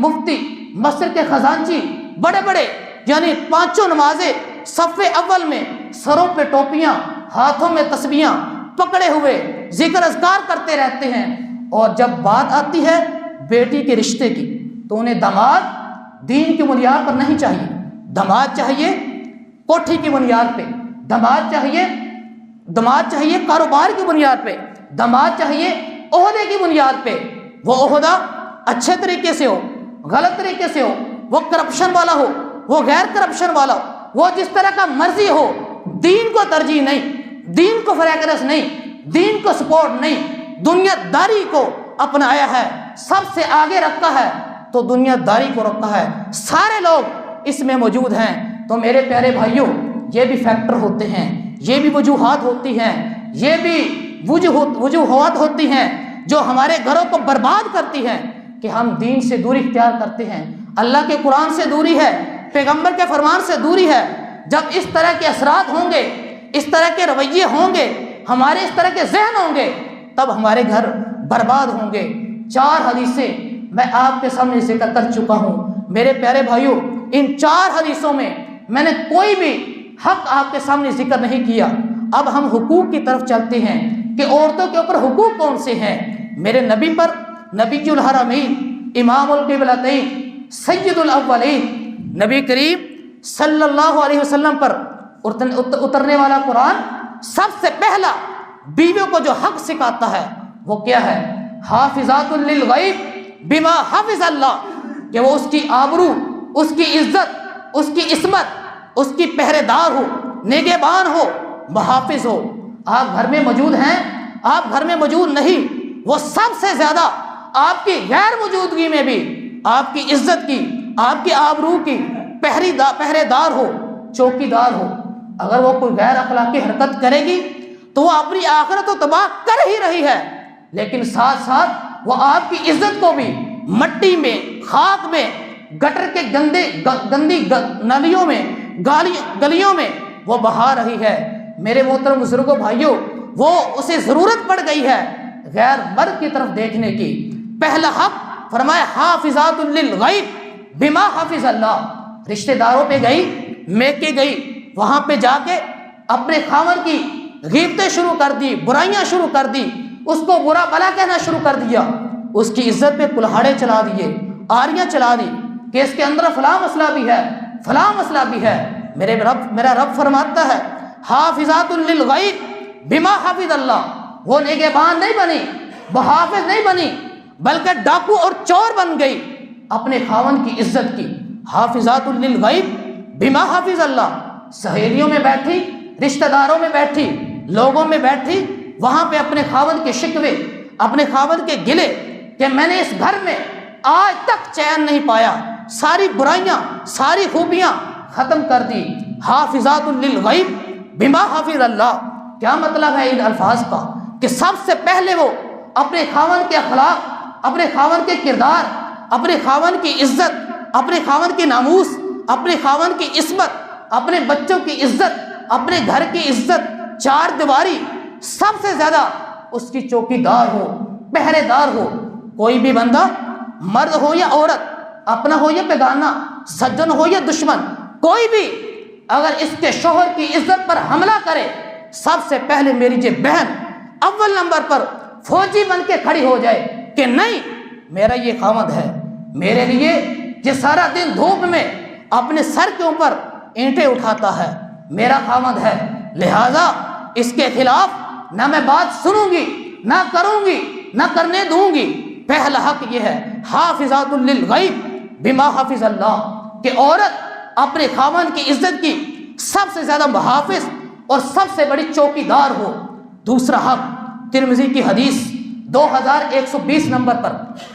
Speaker 1: مفتی، مسجد کے خزانچی، بڑے بڑے، یعنی پانچوں نمازیں صف اول میں، سروں پہ ٹوپیاں، ہاتھوں میں تسبیحاں پکڑے ہوئے ذکر اذکار کرتے رہتے ہیں، اور جب بات آتی ہے بیٹی کے رشتے کی تو انہیں داماد دین کی بنیاد پر نہیں چاہیے، داماد چاہیے کوٹھی کی بنیاد پہ، داماد چاہیے کاروبار کی بنیاد پہ، داماد چاہیے عہدے کی بنیاد پہ۔ وہ عہدہ اچھے طریقے سے ہو، غلط طریقے سے ہو، وہ کرپشن والا ہو، وہ غیر کرپشن والا ہو، وہ جس طرح کا مرضی ہو، دین کو ترجیح نہیں، دین کو فریکرس نہیں، دین کو سپورٹ نہیں، دنیا داری کو اپنایا ہے، سب سے آگے رکھا ہے تو دنیا داری کو رکھا ہے۔ سارے لوگ اس میں موجود ہیں۔ تو میرے پیارے بھائیوں، یہ بھی فیکٹر ہوتے ہیں، یہ بھی وجوہات ہوتی ہیں، یہ بھی وجوہات ہوتی ہیں جو ہمارے گھروں کو برباد کرتی ہیں کہ ہم دین سے دوری اختیار کرتے ہیں، اللہ کے قرآن سے دوری ہے، پیغمبر کے فرمان سے دوری ہے۔ جب اس طرح کے اثرات ہوں گے، اس طرح کے رویے ہوں گے، ہمارے اس طرح کے ذہن ہوں گے، تب ہمارے گھر برباد ہوں گے۔ 4 حدیثیں میں آپ کے سامنے ذکر کر چکا ہوں۔ میرے پیارے بھائیوں، ان 4 حدیثوں میں میں نے کوئی بھی حق آپ کے سامنے ذکر نہیں کیا۔ اب ہم حقوق کی طرف چلتے ہیں کہ عورتوں کے اوپر حقوق کون سے ہیں۔ میرے نبی پر، نبی الحرمین، امام القبلتین، سید الاولین، نبی کریم صلی اللہ علیہ وسلم پر اترنے والا قرآن سب سے پہلا بیویوں کو جو حق سکھاتا ہے وہ کیا ہے؟ حافظات للغیب بما حافظ اللہ، کہ وہ اس کی آبرو، اس کی عزت، اس کی عصمت، اس کی پہرے دار ہو، نگہبان ہو، محافظ ہو۔ آپ گھر میں موجود ہیں، آپ گھر میں موجود نہیں، وہ سب سے زیادہ آپ کی غیر موجودگی میں بھی آپ کی عزت کی، آپ کی آبرو کی پہرے دار ہو، چوکی دار ہو۔ اگر وہ کوئی غیر اخلاقی حرکت کرے گی تو وہ اپنی آخرت تو تباہ کر ہی رہی ہے، لیکن ساتھ ساتھ وہ آپ کی عزت کو بھی مٹی میں، خاک میں، گٹر کے گندی نلیوں میں، گلیوں میں وہ بہا رہی ہے۔ میرے محترم بزرگوں، بھائیوں، وہ اسے ضرورت پڑ گئی ہے غیر مرد کی طرف دیکھنے کی۔ پہلا حق فرمایا حافظات للغیب بما حافظ اللہ۔ رشتہ داروں پہ گئی، میکے گئی، وہاں پہ جا کے اپنے خاوند کی غیبتیں شروع کر دی، برائیاں شروع کر دی، اس کو برا بلا کہنا شروع کر دیا، اس کی عزت پہ کلہاڑے چلا دیے، آریاں چلا دی کہ اس کے اندر فلاں مسئلہ بھی ہے، فلاں مسئلہ بھی ہے۔ میرا رب فرماتا ہے حافظات للغیب بما حافظ اللہ۔ وہ نگہبان نہیں بنی، محافظ نہیں بنی، بلکہ ڈاکو اور چور بن گئی اپنے خاوند کی عزت کی۔ حافظات للغیب بما حافظ اللہ۔ سہیلیوں میں بیٹھی، رشتہ داروں میں بیٹھی، لوگوں میں بیٹھی، وہاں پہ اپنے خاوند کے شکوے، اپنے خاوند کے گلے کہ میں نے اس گھر میں آج تک چین نہیں پایا، ساری برائیاں، ساری خوبیاں ختم کر دی، حافظات للغیب بما حافظ اللہ۔ کیا مطلب ہے ان الفاظ کا؟ کہ سب سے پہلے وہ اپنے خاوند کے اخلاق، اپنے خاوند کے کردار، اپنے خاوند کی عزت، اپنے خاوند کی ناموس، اپنے خاوند کی عصمت، اپنے بچوں کی عزت، اپنے گھر کی عزت، چار دیواری، سب سے زیادہ اس کی چوکیدار ہو، پہرے دار ہو۔ کوئی بھی بندہ، مرد ہو یا عورت، اپنا ہو یا بیگانہ، سجن ہو یا دشمن، کوئی بھی اگر اس کے شوہر کی عزت پر حملہ کرے، سب سے پہلے میری یہ بہن اول نمبر پر فوجی بن کے کھڑی ہو جائے کہ نہیں، میرا یہ خاوند ہے، میرے لیے یہ سارا دن دھوپ میں اپنے سر کے اوپر اینٹیں اٹھاتا ہے، میرا خاوند ہے، لہذا اس کے خلاف نہ میں بات سنوں گی، نہ کروں گی، نہ کرنے دوں گی۔ پہلا حق یہ ہے حافظات للغیب بما حافظ اللہ، کہ عورت اپنے خاوند کی عزت کی سب سے زیادہ محافظ اور سب سے بڑی چوکیدار ہو۔ دوسرا حق، ترمذی کی حدیث 2120 نمبر پر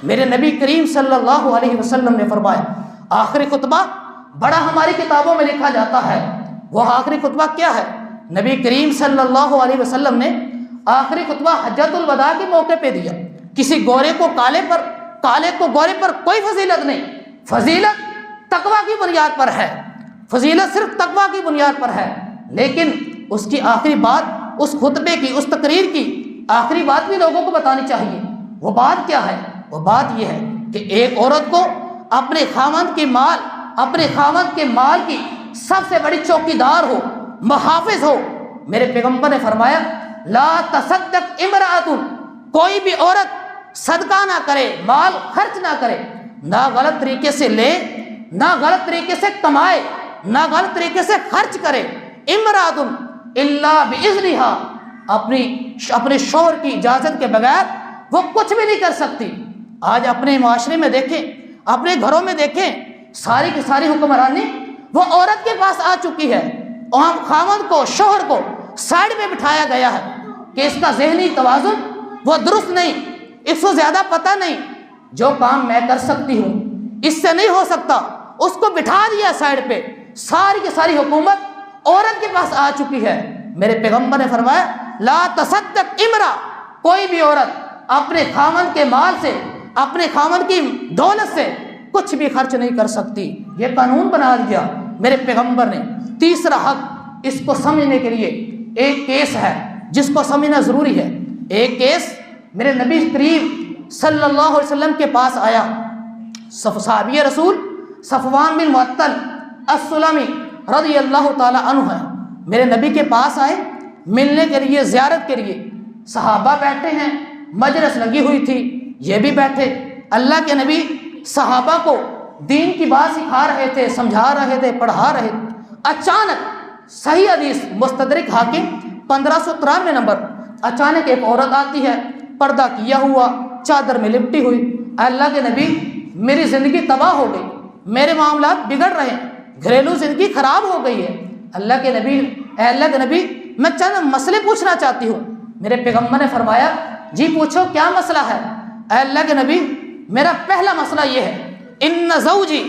Speaker 1: میرے نبی کریم صلی اللہ علیہ وسلم نے فرمایا، آخری خطبہ بڑا ہماری کتابوں میں لکھا جاتا ہے، وہ آخری خطبہ کیا ہے؟ نبی کریم صلی اللہ علیہ وسلم نے آخری خطبہ حجۃ الوداع کے موقع پہ دیا۔ کسی گورے کو کالے پر، کالے کو گورے پر کوئی فضیلت نہیں، فضیلت تقویٰ کی بنیاد پر ہے، فضیلت صرف تقویٰ کی بنیاد پر ہے۔ لیکن اس کی آخری بات، اس خطبے کی، اس تقریر کی آخری بات بھی لوگوں کو بتانی چاہیے۔ وہ بات کیا ہے؟ وہ بات یہ ہے کہ ایک عورت کو اپنے خاوند کے مال، اپنے خاوند کے مال کی سب سے بڑی چوکیدار ہو، محافظ ہو۔ میرے پیغمبر نے فرمایا، لا تصدق امرأۃ، کوئی بھی عورت صدقہ نہ کرے، مال خرچ نہ کرے، نہ غلط طریقے سے لے، نہ غلط طریقے سے کمائے، نہ غلط طریقے سے خرچ کرے، امرأۃ الا باذنھا، اپنے شوہر کی اجازت کے بغیر وہ کچھ بھی نہیں کر سکتی۔ آج اپنے معاشرے میں دیکھیں، اپنے گھروں میں دیکھیں، ساری کی ساری حکمرانی وہ عورت کے پاس آ چکی ہے، اور خاوند کو، شوہر کو سائڈ میں بٹھایا گیا ہے کہ اس کا ذہنی توازن وہ درست نہیں، اس کو زیادہ پتہ نہیں، جو کام میں کر سکتی ہوں اس سے نہیں ہو سکتا، اس کو بٹھا دیا سائڈ پہ۔ ساری کی ساری حکومت عورت کے پاس آ چکی ہے۔ میرے پیغمبر نے فرمایا، لا تصدق امرا، کوئی بھی عورت اپنے خاوند کے مال سے، اپنے خاوند کی دولت سے کچھ بھی خرچ نہیں کر سکتی۔ یہ قانون بنا دیا میرے پیغمبر نے۔ تیسرا حق، اس کو سمجھنے کے لیے ایک کیس ہے جس کو سمجھنا ضروری ہے۔ ایک کیس میرے نبی کریم صلی اللہ علیہ وسلم کے پاس آیا۔ صحابی رسول صفوان بن معطل السلمی رضی اللہ تعالی عنہ ہے، میرے نبی کے پاس آئے ملنے کے لیے، زیارت کے لیے۔ صحابہ بیٹھے ہیں، مجلس لگی ہوئی تھی، یہ بھی بیٹھے۔ اللہ کے نبی صحابہ کو دین کی بات سکھا رہے تھے، سمجھا رہے تھے، پڑھا رہے تھے۔ اچانک صحیح حدیث مستدرک حاکم 1593 نمبر، اچانک ایک عورت آتی ہے، پردہ کیا ہوا، چادر میں لپٹی ہوئی۔ اللہ کے نبی، میری زندگی تباہ ہو گئی، میرے معاملات بگڑ رہے ہیں، گھریلو زندگی خراب ہو گئی ہے۔ اللہ کے نبی، اے اللہ کے نبی، میں چند مسئلے پوچھنا چاہتی ہوں۔ میرے پیغمبر نے فرمایا، جی پوچھو، کیا مسئلہ ہے؟ اے اللہ کے نبی، میرا پہلا مسئلہ یہ ہے، ان زوجی،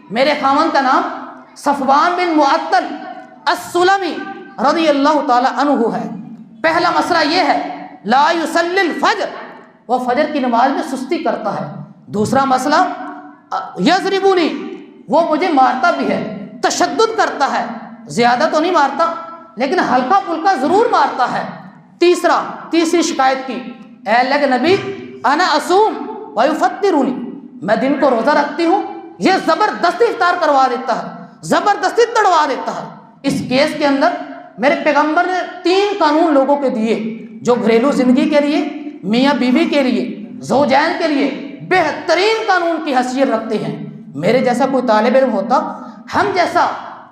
Speaker 1: میرے خاوند کا نام صفوان بن معطل السلمی رضی اللہ تعالی عنہ ہے۔ پہلا مسئلہ یہ ہے، لا یصلی الفجر، وہ فجر کی نماز میں سستی کرتا ہے۔ دوسرا مسئلہ، یضربنی، وہ مجھے مارتا بھی ہے، تشدد کرتا ہے، زیادہ تو نہیں مارتا لیکن ہلکا پھلکا ضرور مارتا ہے۔ تیسری شکایت کی، اے اللہ کے نبی، انا اصوم ویفطرنی، میں دن کو روزہ رکھتی ہوں، یہ زبردستی افطار کروا دیتا ہے، زبردستی تڑوا دیتا ہے۔ اس کیس کے اندر میرے پیغمبر نے 3 قانون لوگوں کے دیے جو گھریلو زندگی کے لیے، میاں بیوی کے لیے، زوجین کے لیے بہترین قانون کی حیثیت رکھتے ہیں۔ میرے جیسا کوئی طالب علم ہوتا، ہم جیسا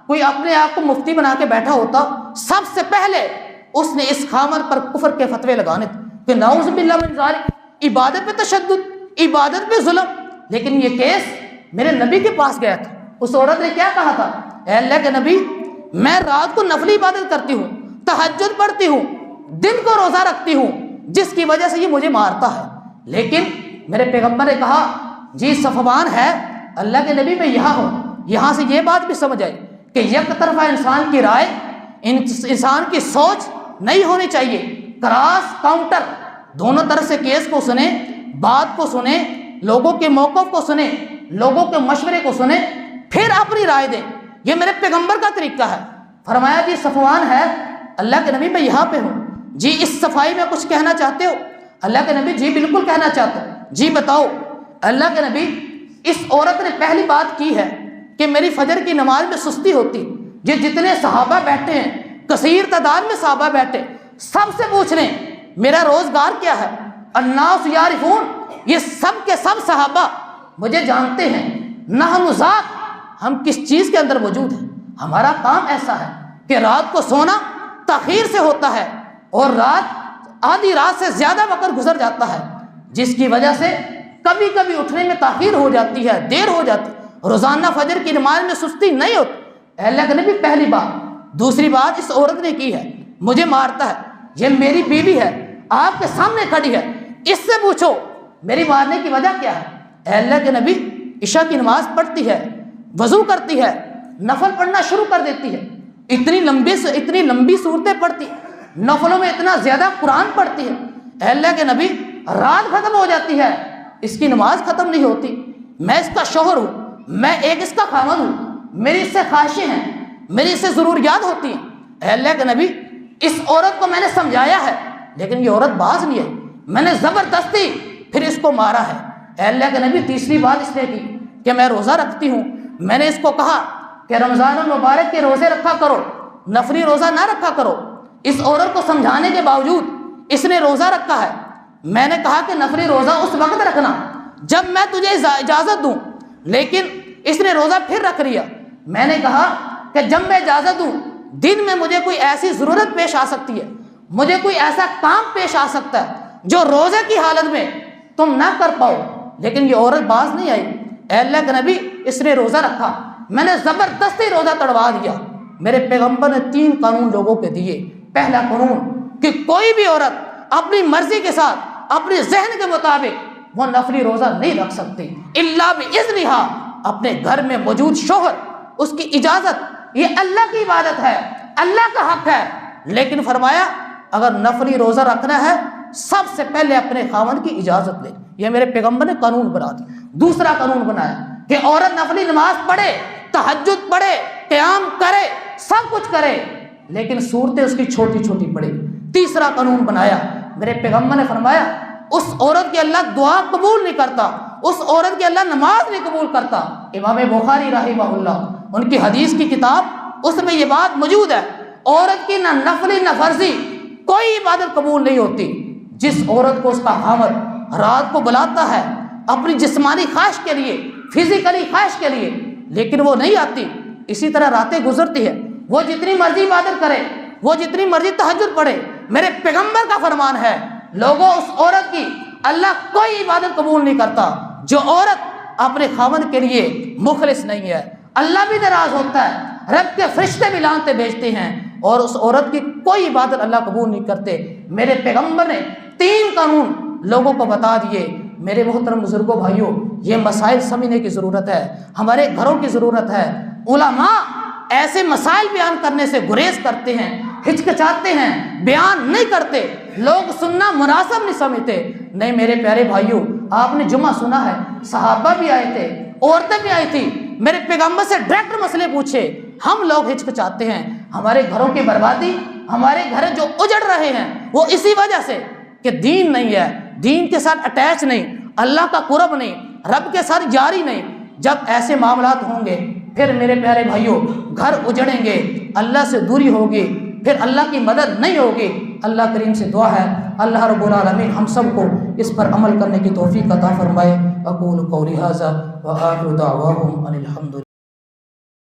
Speaker 1: کوئی اپنے آپ کو مفتی بنا کے بیٹھا ہوتا، سب سے پہلے اس نے اس خاوند پر کفر کے فتوے لگانے تھے کہ نعوذ باللہ من ذالک، عبادت پہ تشدد، عبادت پہ ظلم۔ لیکن یہ کیس میرے نبی کے پاس گیا تھا۔ اس عورت نے کیا کہا تھا، اے اللہ کے نبی، میں رات کو نفلی عبادت کرتی ہوں، تہجد پڑھتی ہوں، دن کو روزہ رکھتی ہوں، جس کی وجہ سے یہ مجھے مارتا ہے۔ لیکن میرے پیغمبر نے کہا، جی صفوان ہے، اللہ کے نبی میں یہاں ہوں۔ یہاں سے یہ بات بھی سمجھ آئی کہ یک طرفہ انسان کی رائے، انسان کی سوچ نہیں ہونی چاہیے، کراس کاؤنٹر، دونوں طرف سے کیس کو سنیں، بات کو سنیں، لوگوں کے موقف کو سنیں، لوگوں کے مشورے کو سنیں، پھر اپنی رائے دیں۔ یہ میرے پیغمبر کا طریقہ ہے۔ فرمایا جی صفوان ہے، اللہ کے نبی میں یہاں پہ ہوں، جی اس صفائی میں کچھ کہنا چاہتے ہو؟ اللہ کے نبی جی بالکل کہنا چاہتا ہوں، جی بتاؤ۔ اللہ کے نبی، اس عورت نے پہلی بات کی ہے کہ میری فجر کی نماز میں سستی ہوتی، یہ جتنے صحابہ بیٹھے ہیں، کثیر تعداد میں صحابہ بیٹھے، سب سے پوچھ لیں میرا روزگار کیا ہے۔ الناس یعرفون، یہ سب کے سب صحابہ مجھے جانتے ہیں، نحن ذات، ہم کس چیز کے اندر موجود ہیں۔ ہمارا کام ایسا ہے کہ رات کو سونا تاخیر سے ہوتا ہے، اور رات آدھی رات سے زیادہ وقت گزر جاتا ہے، جس کی وجہ سے کبھی کبھی اٹھنے میں تاخیر ہو جاتی ہے، دیر ہو جاتی ہے، روزانہ فجر کی نماز میں سستی نہیں ہوتی۔ اللہ کے نبی پہلی بات۔ دوسری بات اس عورت نے کی ہے، مجھے مارتا ہے، یہ میری بیوی ہے، آپ کے سامنے کھڑی ہے، اس سے پوچھو میری مارنے کی وجہ کیا ہے۔ اللہ کے نبی عشاء کی نماز پڑھتی ہے، وضو کرتی ہے، نفل پڑھنا شروع کر دیتی ہے، اتنی لمبی صورتیں پڑھتی، نفلوں میں اتنا زیادہ قرآن پڑھتی ہے۔ اللہ کے نبی رات ختم ہو جاتی ہے، اس کی نماز ختم نہیں ہوتی۔ میں اس کا شوہر ہوں، میں ایک اس کا خاوند ہوں، میری اس سے خواہشیں ہیں، میری اس سے ضروریات ہوتی ہیں۔ اللہ کے نبی اس عورت کو میں نے سمجھایا ہے، لیکن یہ عورت باز نہیں ہے، میں نے زبردستی پھر اس کو مارا ہے۔ اللہ کے نبی تیسری بات اس نے کی کہ میں روزہ رکھتی ہوں، میں نے اس کو کہا کہ رمضان المبارک کے روزے رکھا کرو، نفلی روزہ نہ رکھا کرو۔ اس عورت کو سمجھانے کے باوجود اس نے روزہ رکھا ہے۔ میں نے کہا کہ نفلی روزہ اس وقت رکھنا جب میں تجھے اجازت دوں، لیکن اس نے روزہ پھر رکھ لیا۔ میں نے کہا کہ جب میں اجازت دوں، دن میں مجھے کوئی ایسی ضرورت پیش آ سکتی ہے، مجھے کوئی ایسا کام پیش آ سکتا ہے جو روزے کی حالت میں تم نہ کر پاؤ، لیکن یہ عورت باز نہیں آئی۔ اے اللہ کے نبی اس نے روزہ رکھا، میں نے زبردستی روزہ تڑوا دیا۔ میرے پیغمبر نے 3 قانون لوگوں کے دیے۔ پہلا قانون کہ کوئی بھی عورت اپنی مرضی کے ساتھ، اپنے ذہن کے مطابق وہ نفلی روزہ نہیں رکھ سکتی، الا باذنہا، اپنے گھر میں موجود شوہر، اس کی اجازت۔ یہ اللہ کی عبادت ہے، اللہ کا حق ہے، لیکن فرمایا اگر نفلی روزہ رکھنا ہے سب سے پہلے اپنے خاوند کی اجازت لے۔ یہ میرے پیغمبر نے قانون بنا دیا۔ دوسرا قانون بنایا کہ عورت نفلی نماز پڑھے، تہجد پڑھے، قیام کرے، سب کچھ کرے، لیکن صورتیں اس کی چھوٹی چھوٹی پڑے۔ تیسرا قانون بنایا، میرے پیغمبر نے فرمایا اس عورت کی اللہ دعا قبول نہیں کرتا، اس عورت کی اللہ نماز نہیں قبول کرتا۔ امام بخاری رحمہ اللہ، ان کی حدیث کی کتاب، اس میں یہ بات موجود ہے، عورت کی نہ نفلی نہ فرضی کوئی عبادت قبول نہیں ہوتی۔ جس عورت کو اس کا خاوند رات کو بلاتا ہے اپنی جسمانی خواہش کے لیے، فزیکلی خواہش کے لیے، لیکن وہ نہیں آتی، اسی طرح راتیں گزرتی ہے، وہ جتنی مرضی عبادت کرے، وہ جتنی مرضی تہجد پڑھے، میرے پیغمبر کا فرمان ہے لوگوں اس عورت کی اللہ کوئی عبادت قبول نہیں کرتا جو عورت اپنے خاوند کے لیے مخلص نہیں ہے۔ اللہ بھی ناراض ہوتا ہے، رب کے فرشتے بھی لعنتیں بھیجتے ہیں، اور اس عورت کی کوئی عبادت اللہ قبول نہیں کرتے۔ میرے پیغمبر نے 3 قانون لوگوں کو بتا دیے۔ میرے محترم بزرگوں بھائیوں، یہ مسائل سمجھنے کی ضرورت ہے، ہمارے گھروں کی ضرورت ہے۔ علماء ایسے مسائل بیان کرنے سے گریز کرتے ہیں، ہچکچاتے ہیں، بیان نہیں کرتے، لوگ سننا مناسب نہیں سمجھتے۔ نہیں میرے پیارے بھائیوں، آپ نے جمعہ سنا ہے، صحابہ بھی آئے تھے، عورتیں بھی آئی تھی، میرے پیغمبر سے ڈائریکٹ مسئلے پوچھے۔ ہم لوگ ہچکچاتے ہیں، ہمارے گھروں کی بربادی، ہمارے گھر جو اجڑ رہے ہیں وہ اسی وجہ سے کہ دین نہیں ہے، دین کے ساتھ اٹیچ نہیں، اللہ کا قرب نہیں، رب کے ساتھ جاری نہیں۔ جب ایسے معاملات ہوں گے پھر میرے پیارے بھائیوں گھر اجڑیں گے، اللہ سے دوری ہوگی، پھر اللہ کی مدد نہیں ہوگی۔ اللہ کریم سے دعا ہے اللہ رب العالمین ہم سب کو اس پر عمل کرنے کی توفیق عطا فرمائے۔ اقول قولی ھذا وآخر دعواہم ان الحمد للہ۔